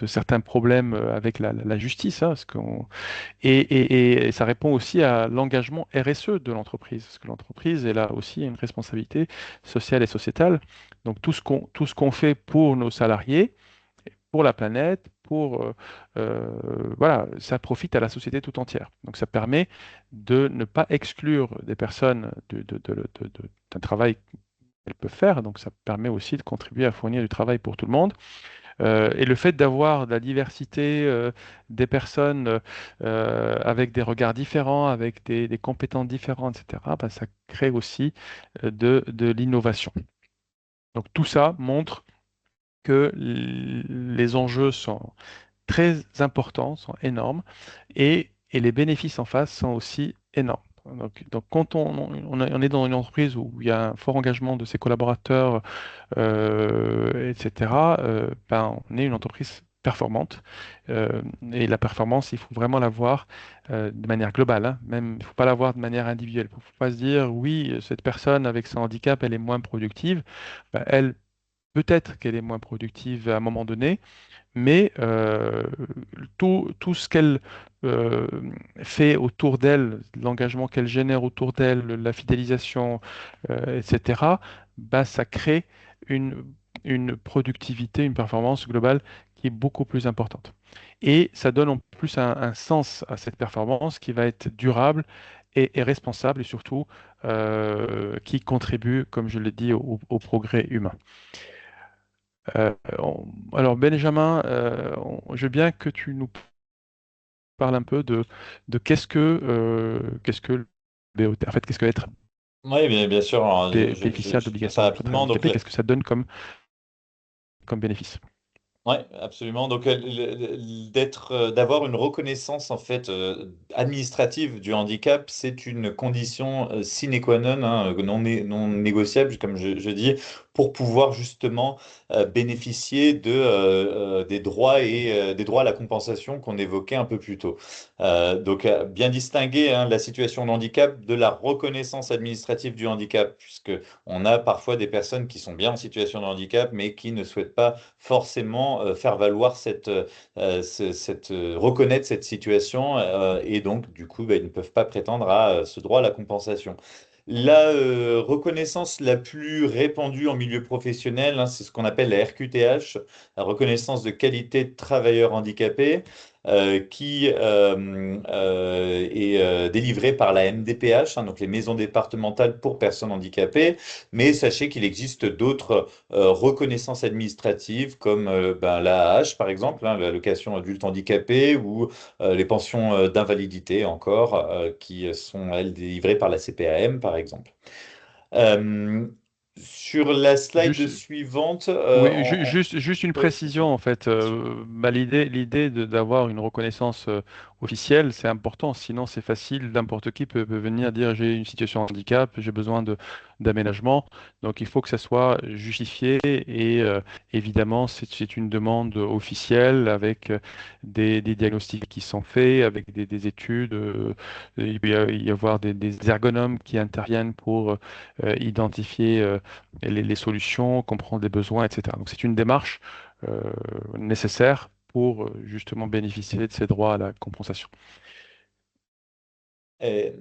certains problèmes avec la justice, hein, et ça répond aussi à l'engagement RSE de l'entreprise, parce que l'entreprise, elle a aussi une responsabilité sociale et sociétale. Donc tout ce qu'on fait pour nos salariés, pour la planète, voilà, ça profite à la société tout entière. Donc ça permet de ne pas exclure des personnes d'un travail qu'elles peuvent faire. Donc ça permet aussi de contribuer à fournir du travail pour tout le monde. Et le fait d'avoir de la diversité des personnes avec des regards différents, avec des compétences différentes, etc., ben, ça crée aussi de l'innovation. Donc tout ça montre que les enjeux sont très importants, sont énormes, et les bénéfices en face sont aussi énormes. Donc quand on est dans une entreprise où il y a un fort engagement de ses collaborateurs, etc., ben, on est une entreprise performante. Et la performance, il faut vraiment la voir de manière globale, hein. Même, il ne faut pas la voir de manière individuelle. Il ne faut pas se dire, oui, cette personne avec son handicap, elle est moins productive. Ben, elle, peut-être qu'elle est moins productive à un moment donné, mais tout ce qu'elle euh, fait autour d'elle, l'engagement qu'elle génère autour d'elle, la fidélisation, etc., bah, ça crée une, une productivité, une performance globale qui est beaucoup plus importante. Et ça donne en plus un sens à cette performance qui va être durable et responsable et surtout qui contribue, comme je l'ai dit, au progrès humain. Alors Benjamin, je veux bien que tu nous parles un peu de qu'est-ce que le BOT, en fait, qu'est-ce que être Oui, bien sûr. Alors, bénéficiaire je fais ça d'obligation de travail rapidement. Donc, handicapé, qu'est-ce que ça donne comme bénéfice? oui, absolument. Donc, d'avoir une reconnaissance en fait administrative du handicap, c'est une condition sine qua non, hein, non négociable, comme je dis, pour pouvoir justement bénéficier des droits des droits à la compensation qu'on évoquait un peu plus tôt. Bien distinguer hein, la situation de handicap de la reconnaissance administrative du handicap, puisque on a parfois des personnes qui sont bien en situation de handicap, mais qui ne souhaitent pas forcément faire valoir reconnaître cette situation et donc du coup ils ne peuvent pas prétendre à ce droit à la compensation. La reconnaissance la plus répandue en milieu professionnel, hein, c'est ce qu'on appelle la RQTH, la reconnaissance de qualité de travailleur handicapé, qui est délivrée par la MDPH, hein, donc les maisons départementales pour personnes handicapées. Mais sachez qu'il existe d'autres reconnaissances administratives comme l'AAH, par exemple, hein, l'allocation adulte handicapé, ou les pensions d'invalidité encore, qui sont, elles, délivrées par la CPAM, par exemple. Euh, sur la slide Juste, suivante, oui, juste une oui, bien sûr. précision en fait. Bah, l'idée d'avoir une reconnaissance officielle, c'est important. Sinon, c'est facile. N'importe qui peut venir dire j'ai une situation de handicap, j'ai besoin d'aménagement. Donc, il faut que ça soit justifié et évidemment, c'est une demande officielle avec des diagnostics qui sont faits, avec des études. Il peut y avoir des ergonomes qui interviennent pour identifier les solutions, comprendre les besoins, etc. Donc c'est une démarche nécessaire pour justement bénéficier de ces droits à la compensation. Et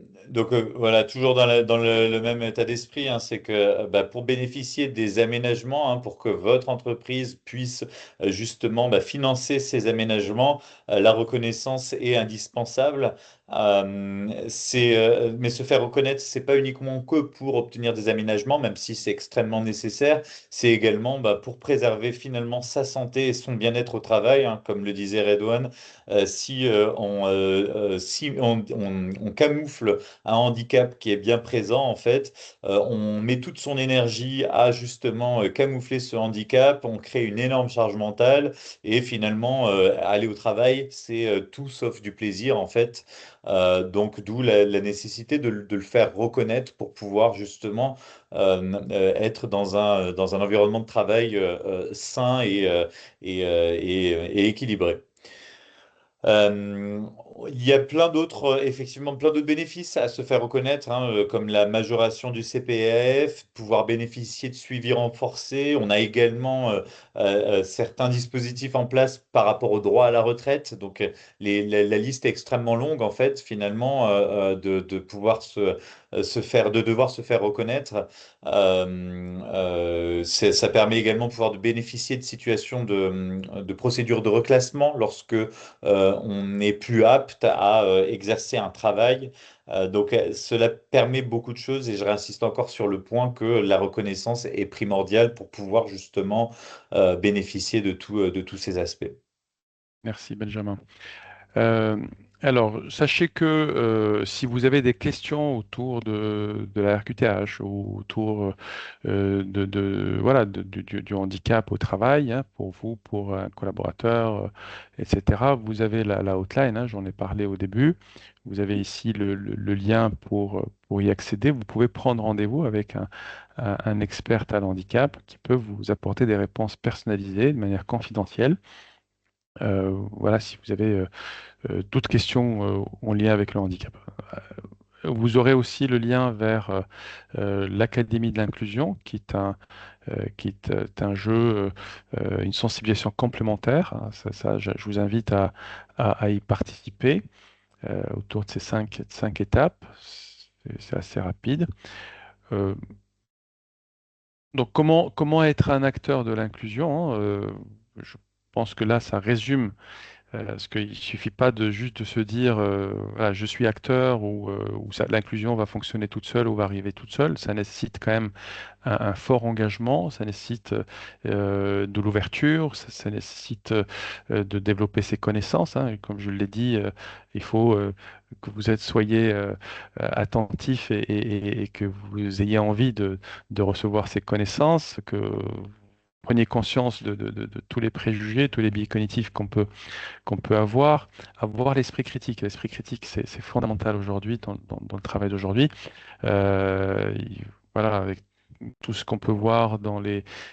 voilà, toujours dans le même état d'esprit, hein, c'est que pour bénéficier des aménagements, hein, pour que votre entreprise puisse justement financer ces aménagements, la reconnaissance est indispensable. Mais se faire reconnaître, c'est pas uniquement que pour obtenir des aménagements, même si c'est extrêmement nécessaire, c'est également pour préserver finalement sa santé et son bien-être au travail, hein, comme le disait Redouane. Si on camoufle un handicap qui est bien présent, en fait, on met toute son énergie à justement camoufler ce handicap, on crée une énorme charge mentale et finalement, aller au travail, c'est tout sauf du plaisir, en fait. Donc, d'où la nécessité de le faire reconnaître pour pouvoir justement être dans un environnement de travail sain et équilibré. Euh, Il y a plein d'autres, effectivement, plein d'autres bénéfices à se faire reconnaître, hein, comme la majoration du CPF, pouvoir bénéficier de suivi renforcé. On a également certains dispositifs en place par rapport au droit à la retraite. Donc, la liste est extrêmement longue, en fait, finalement, de pouvoir de devoir se faire reconnaître. Ça permet également de pouvoir de bénéficier de situations de procédures de reclassement lorsque on n'est plus apte à exercer un travail. Cela permet beaucoup de choses et je réinsiste encore sur le point que la reconnaissance est primordiale pour pouvoir justement bénéficier de tous ces aspects. Merci, Benjamin. Euh, alors, sachez que si vous avez des questions autour de la RQTH ou autour voilà, du handicap au travail, hein, pour vous, pour un collaborateur, etc., vous avez la hotline, hein, j'en ai parlé au début. Vous avez ici le lien pour y accéder. Vous pouvez prendre rendez-vous avec un expert à handicap qui peut vous apporter des réponses personnalisées de manière confidentielle. Voilà, si vous avez d'autres questions en lien avec le handicap. Vous aurez aussi le lien vers l'Académie de l'inclusion, qui est un jeu, une sensibilisation complémentaire, hein. Je vous invite à y participer autour de ces cinq étapes. C'est assez rapide. Euh, donc, comment être un acteur de l'inclusion, hein. Je pense que là, ça résume. Parce qu'il ne suffit pas de juste de se dire voilà, je suis acteur ou l'inclusion va fonctionner toute seule ou va arriver toute seule. Ça nécessite quand même un fort engagement, ça nécessite de l'ouverture, ça nécessite de développer ses connaissances, hein. Et comme je l'ai dit, il faut que soyez attentif et que vous ayez envie de recevoir ces connaissances, que vous preniez conscience de tous les préjugés, tous les biais cognitifs qu'on peut avoir l'esprit critique. L'esprit critique, c'est fondamental aujourd'hui dans le travail d'aujourd'hui. Voilà, avec tout ce qu'on peut voir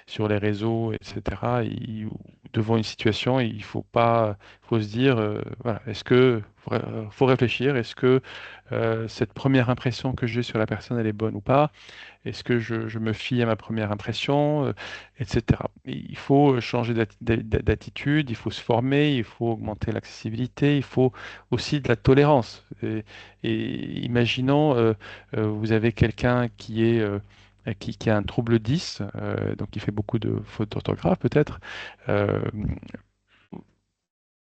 sur les réseaux, etc. Devant une situation, il faut pas, faut se dire, voilà, faut réfléchir, est-ce que cette première impression que j'ai sur la personne, elle est bonne ou pas? Est-ce que je me fie à ma première impression, etc. Il faut changer d'attitude, il faut se former, il faut augmenter l'accessibilité, il faut aussi de la tolérance. Et imaginons, vous avez quelqu'un qui a un trouble 10, donc qui fait beaucoup de fautes d'orthographe peut-être. Euh,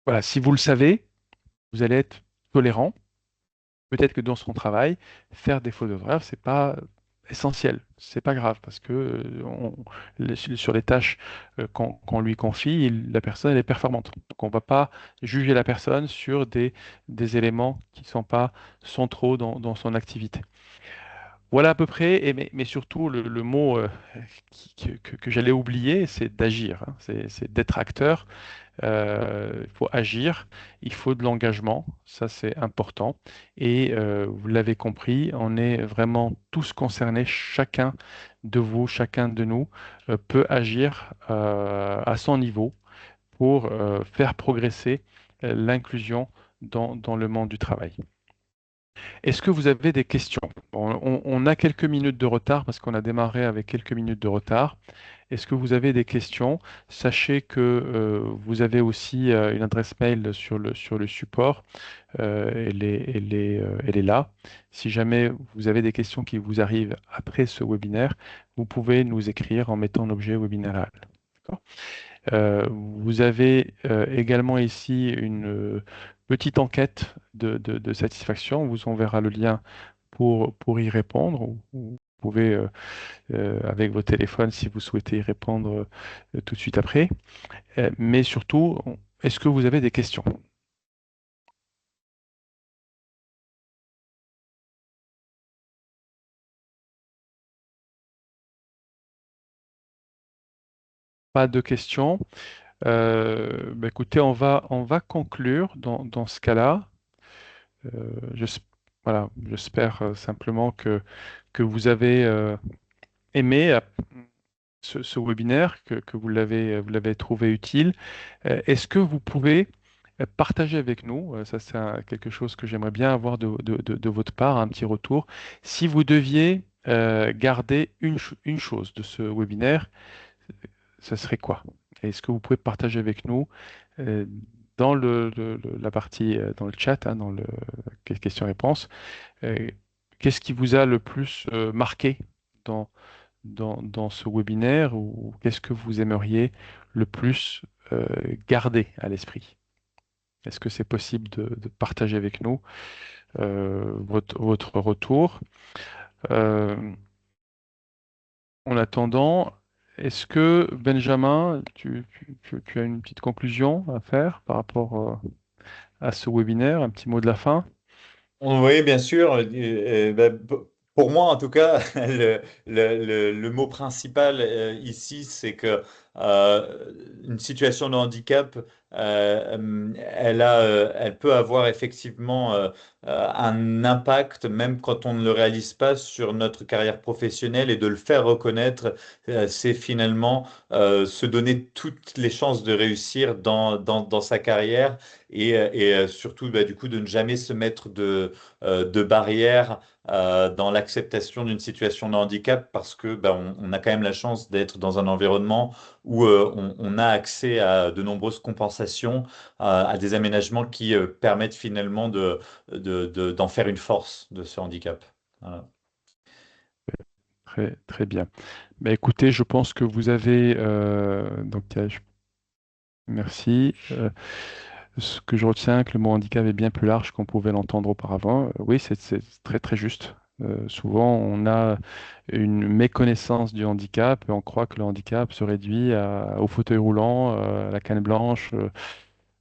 voilà, si vous le savez, vous allez être tolérant. Peut-être que dans son travail, faire des fautes d'orthographe, c'est pas essentiel, c'est pas grave parce que sur les tâches qu'on lui confie, la personne elle est performante. Donc on va pas juger la personne sur des éléments qui sont pas centraux dans son activité. Voilà à peu près, mais surtout le mot que j'allais oublier, c'est d'agir, hein. C'est d'être acteur. Il faut agir, il faut de l'engagement, ça c'est important. Et vous l'avez compris, on est vraiment tous concernés, chacun de vous, chacun de nous peut agir à son niveau pour faire progresser l'inclusion dans le monde du travail. Est-ce que vous avez des questions? Bon, on a quelques minutes de retard parce qu'on a démarré avec quelques minutes de retard. Est-ce que vous avez des questions? Sachez que vous avez aussi une adresse mail sur le support. Elle est là. Si jamais vous avez des questions qui vous arrivent après ce webinaire, vous pouvez nous écrire en mettant l'objet webinaire. D'accord. Vous avez également ici une petite enquête de satisfaction. On vous enverra le lien pour y répondre. Ou vous pouvez, avec vos téléphones, si vous souhaitez y répondre tout de suite après. Mais surtout, est-ce que vous avez des questions? Pas de questions. Bah, écoutez, on va conclure dans ce cas-là. Euh, j'es- voilà, j'espère simplement que vous avez aimé ce webinaire, que vous l'avez trouvé utile. Est-ce que vous pouvez partagez avec nous. Ça, c'est quelque chose que j'aimerais bien avoir de votre part, un petit retour. Si vous deviez garder une chose de ce webinaire, ça serait quoi? Est-ce que vous pouvez partager avec nous euh, dans la partie, dans le chat, hein, dans le questions-réponses, euh, qu'est-ce qui vous a le plus marqué dans, dans ce webinaire ou qu'est-ce que vous aimeriez le plus garder à l'esprit? Est-ce que c'est possible de partager avec nous votre retour? Euh, En attendant, est-ce que Benjamin, tu as une petite conclusion à faire par rapport à ce webinaire, un petit mot de la fin? Oui, bien sûr. Pour moi, en tout cas, le mot principal ici, c'est que une situation de handicap, elle peut avoir effectivement un impact, même quand on ne le réalise pas, sur notre carrière professionnelle et de le faire reconnaître, c'est finalement se donner toutes les chances de réussir dans sa carrière et surtout, du coup, de ne jamais se mettre de barrières dans l'acceptation d'une situation de handicap parce que on a quand même la chance d'être dans un environnement où on a accès à de nombreuses compensations, à des aménagements qui permettent finalement d'en faire une force de ce handicap. Voilà. Très, très bien. Ben, écoutez, je pense que vous avez donc merci. Ce que je retiens, que le mot handicap est bien plus large qu'on pouvait l'entendre auparavant. Oui, c'est très très juste. Souvent, on a une méconnaissance du handicap et on croit que le handicap se réduit au fauteuil roulant, à la canne blanche,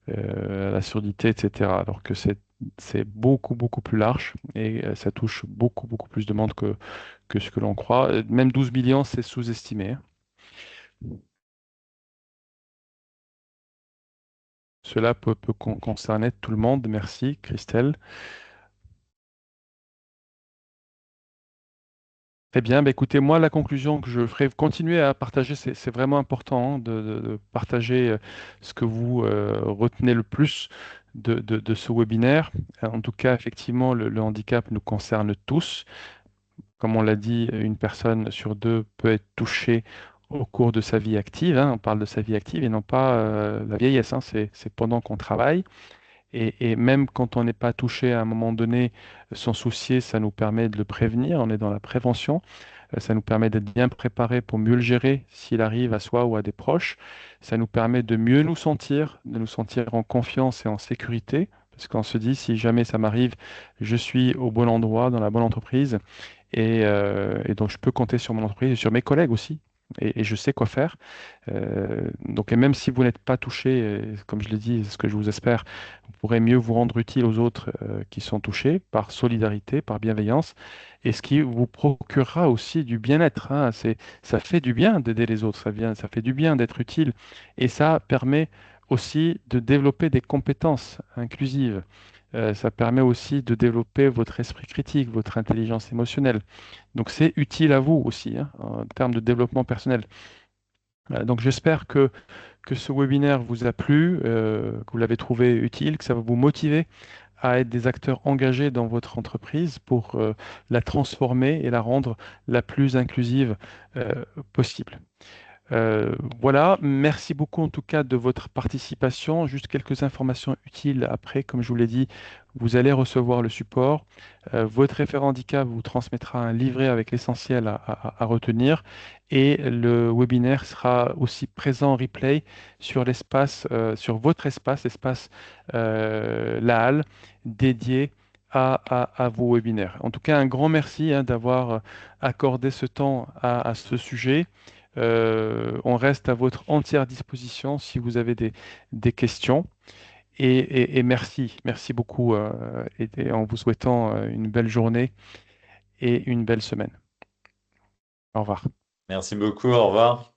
à la surdité, etc. Alors que c'est beaucoup beaucoup plus large et ça touche beaucoup beaucoup plus de monde que ce que l'on croit. Même 12 millions, c'est sous-estimé, hein. Cela peut concerner tout le monde. Merci, Christelle. Très bien, bah écoutez, moi, la conclusion que je ferai, continuer à partager, c'est vraiment important, hein, de partager ce que vous retenez le plus de ce webinaire. En tout cas, effectivement, le handicap nous concerne tous. Comme on l'a dit, une personne sur deux peut être touchée au cours de sa vie active, hein. On parle de sa vie active et non pas la vieillesse, hein. C'est pendant qu'on travaille. Et même quand on n'est pas touché à un moment donné, s'en soucier, ça nous permet de le prévenir. On est dans la prévention. Ça nous permet d'être bien préparé pour mieux le gérer s'il arrive à soi ou à des proches. Ça nous permet de mieux nous sentir, de nous sentir en confiance et en sécurité. Parce qu'on se dit, si jamais ça m'arrive, je suis au bon endroit, dans la bonne entreprise. Et donc, je peux compter sur mon entreprise et sur mes collègues aussi. Et je sais quoi faire. Donc, et même si vous n'êtes pas touché, comme je l'ai dit, ce que je vous espère, vous pourrez mieux vous rendre utile aux autres qui sont touchés par solidarité, par bienveillance, et ce qui vous procurera aussi du bien-être, hein. Ça fait du bien d'aider les autres, ça fait du bien d'être utile, et ça permet aussi de développer des compétences inclusives. Ça permet aussi de développer votre esprit critique, votre intelligence émotionnelle. Donc c'est utile à vous aussi, hein, en termes de développement personnel. Donc j'espère que ce webinaire vous a plu, que vous l'avez trouvé utile, que ça va vous motiver à être des acteurs engagés dans votre entreprise pour la transformer et la rendre la plus inclusive possible. Voilà, merci beaucoup en tout cas de votre participation. Juste quelques informations utiles après, comme je vous l'ai dit, vous allez recevoir le support. Votre référent handicap vous transmettra un livret avec l'essentiel à retenir et le webinaire sera aussi présent en replay sur l'espace, sur votre espace, espace La Halle, dédié à vos webinaires. En tout cas, un grand merci hein, d'avoir accordé ce temps à ce sujet. On reste à votre entière disposition si vous avez des questions. Et merci, merci beaucoup et en vous souhaitant une belle journée et une belle semaine. Au revoir. Merci beaucoup, au revoir.